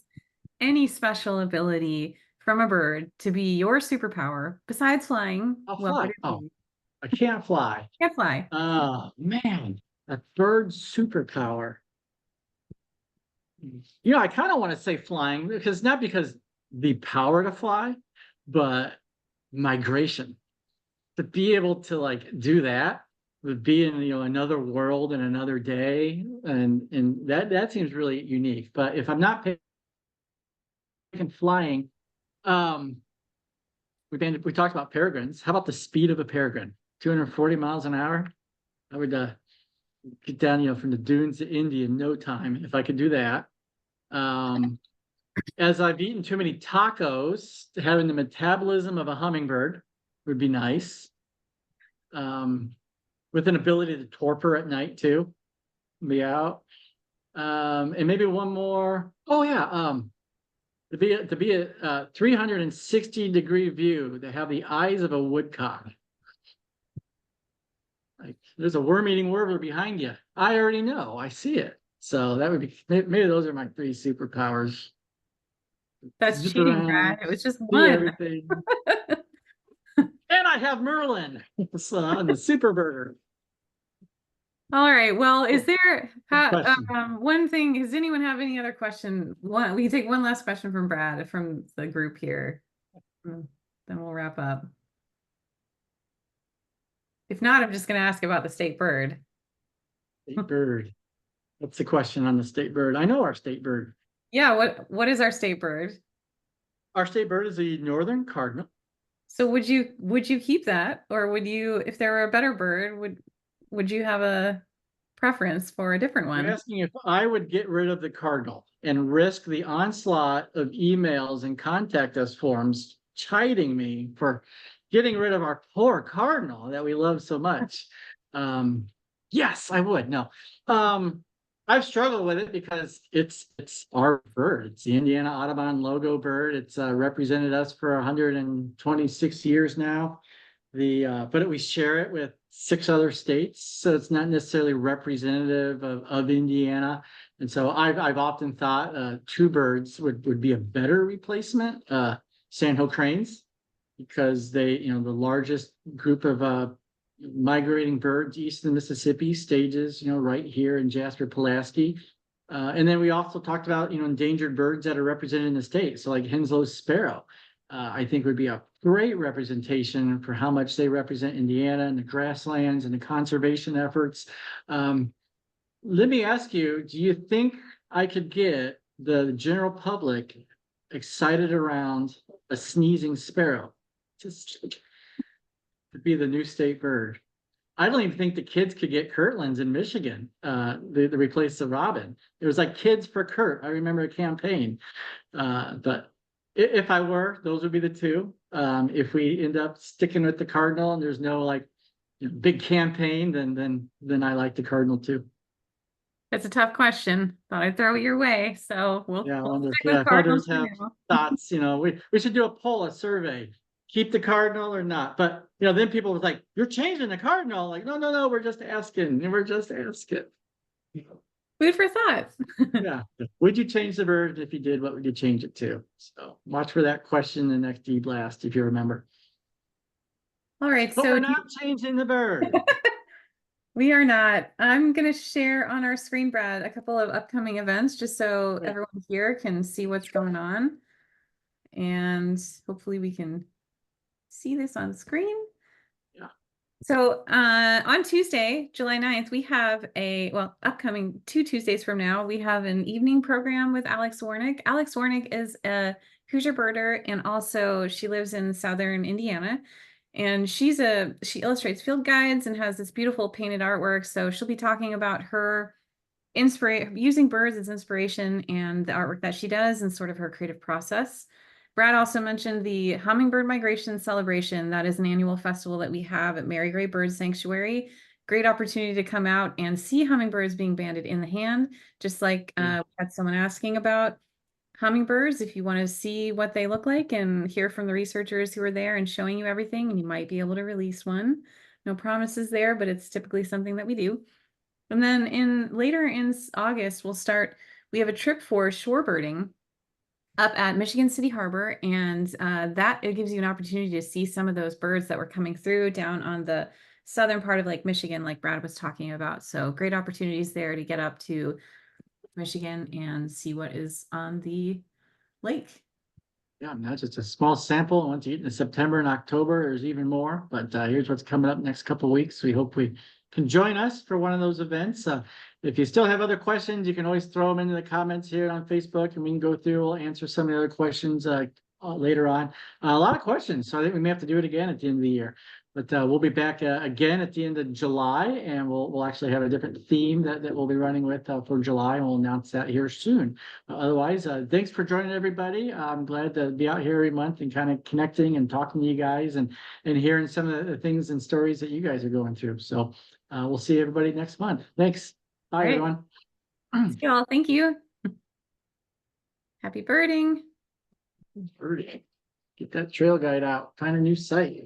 any special ability from a bird to be your superpower besides flying, I'll what would fly. it Oh, be? I can't fly. Can't fly. Oh, man, a bird superpower. You know, I kind of want to say flying because not because the power to fly, but migration. To be able to like do that would be in another world and another day, and that seems really unique. But if I'm not picking flying, um, we talked about peregrines. How about the speed of a peregrine? 240 miles an hour. I would get down, from the dunes to India in no time if I could do that. As I've eaten too many tacos, having the metabolism of a hummingbird would be nice. With an ability to torpor at night too, be out. And maybe one more. Oh yeah, to be a 360-degree view, to have the eyes of a woodcock. Like there's a worm-eating warbler behind you. I already know. I see it. So that would be maybe those are my three superpowers. That's Zip cheating, around, Brad. It was just see one. everything. And I have Merlin, so I'm the super birder. All right. Well, is Oh, there good question. one thing? Does anyone have any other question? We can take one last question from Brad from the group here. Then we'll wrap up. If not, I'm just going to ask about the state bird. State bird. What's the question on the state bird? I know our state bird. Yeah. What is our state bird? Our state bird is the northern cardinal. So would you keep that, or would you, if there were a better bird, would you have a preference for a different You're one? asking if I would get rid of the cardinal and risk the onslaught of emails and contact us forms chiding me for getting rid of our poor cardinal that we love so much. Yes, I would. No. I've struggled with it because it's our bird. It's the Indiana Audubon logo bird. It's represented us for 126 years now. But we share it with 6 other states, so it's not necessarily representative of Indiana. And so I've often thought two birds would be a better replacement. Sandhill cranes, because they, the largest group of migrating birds east of the Mississippi stages, right here in Jasper, Pulaski. And then we also talked about, endangered birds that are represented in the state. So like Henslow's sparrow, I think would be a great representation for how much they represent Indiana and the grasslands and the conservation efforts. Let me ask you, do you think I could get the general public excited around a sneezing sparrow? Just to be the new state bird. I don't even think the kids could get Kirtlands in Michigan, to replace the robin. It was like Kids for Kurt. I remember a campaign. But if I were, those would be the two. If we end up sticking with the cardinal and there's no like big campaign, then I like the cardinal too. It's a tough question. Thought I'd throw it your way. So Yeah, I we'll wonder stick with if Cardinals others for have now. thoughts. We should do a poll, a survey. Keep the cardinal or not? But then people was like, "You're changing the cardinal." Like, no, we're just asking, and we're just asking. Food for thought. Yeah. Would you change the bird? If you did, what would you change it to? So watch for that question in the next blast if you remember. All right. But So we're not changing the bird. we are not. I'm going to share on our screen, Brad, a couple of upcoming events just so Great. everyone here can see what's going on. And hopefully we can see this on screen? Yeah. So on Tuesday, July 9th, we have upcoming 2 Tuesdays from now, we have an evening program with Alex Warnick. Alex Warnick is a Hoosier birder, and also she lives in Southern Indiana. And she illustrates field guides and has this beautiful painted artwork. So she'll be talking about her using birds as inspiration and the artwork that she does and sort of her creative process. Brad also mentioned the Hummingbird Migration Celebration. That is an annual festival that we have at Mary Gray Bird Sanctuary. Great opportunity to come out and see hummingbirds being banded in the hand, just like we had someone asking about hummingbirds. If you want to see what they look like and hear from the researchers who are there and showing you everything, and you might be able to release one. No promises there, but it's typically something that we do. And then later in August, we have a trip for shorebirding up at Michigan City Harbor, and it gives you an opportunity to see some of those birds that were coming through down on the southern part of Lake Michigan, like Brad was talking about. So great opportunities there to get up to Michigan and see what is on the lake. Yeah, not just a small sample. Once you get into September and October, there's even more. But here's what's coming up next couple of weeks. We hope we can join us for one of those events. If you still have other questions, you can always throw them into the comments here on Facebook, and we can go through. We'll answer some of the other questions later on. A lot of questions, so I think we may have to do it again at the end of the year. But we'll be back again at the end of July, and we'll actually have a different theme that we'll be running with for July, and we'll announce that here soon. Otherwise, thanks for joining, everybody. I'm glad to be out here every month and kind of connecting and talking to you guys and hearing some of the things and stories that you guys are going through. So we'll see everybody next month. Thanks. Bye, Great. everyone. Y'all, thank you. Happy birding. Birding. Get that trail guide out. Find a new site.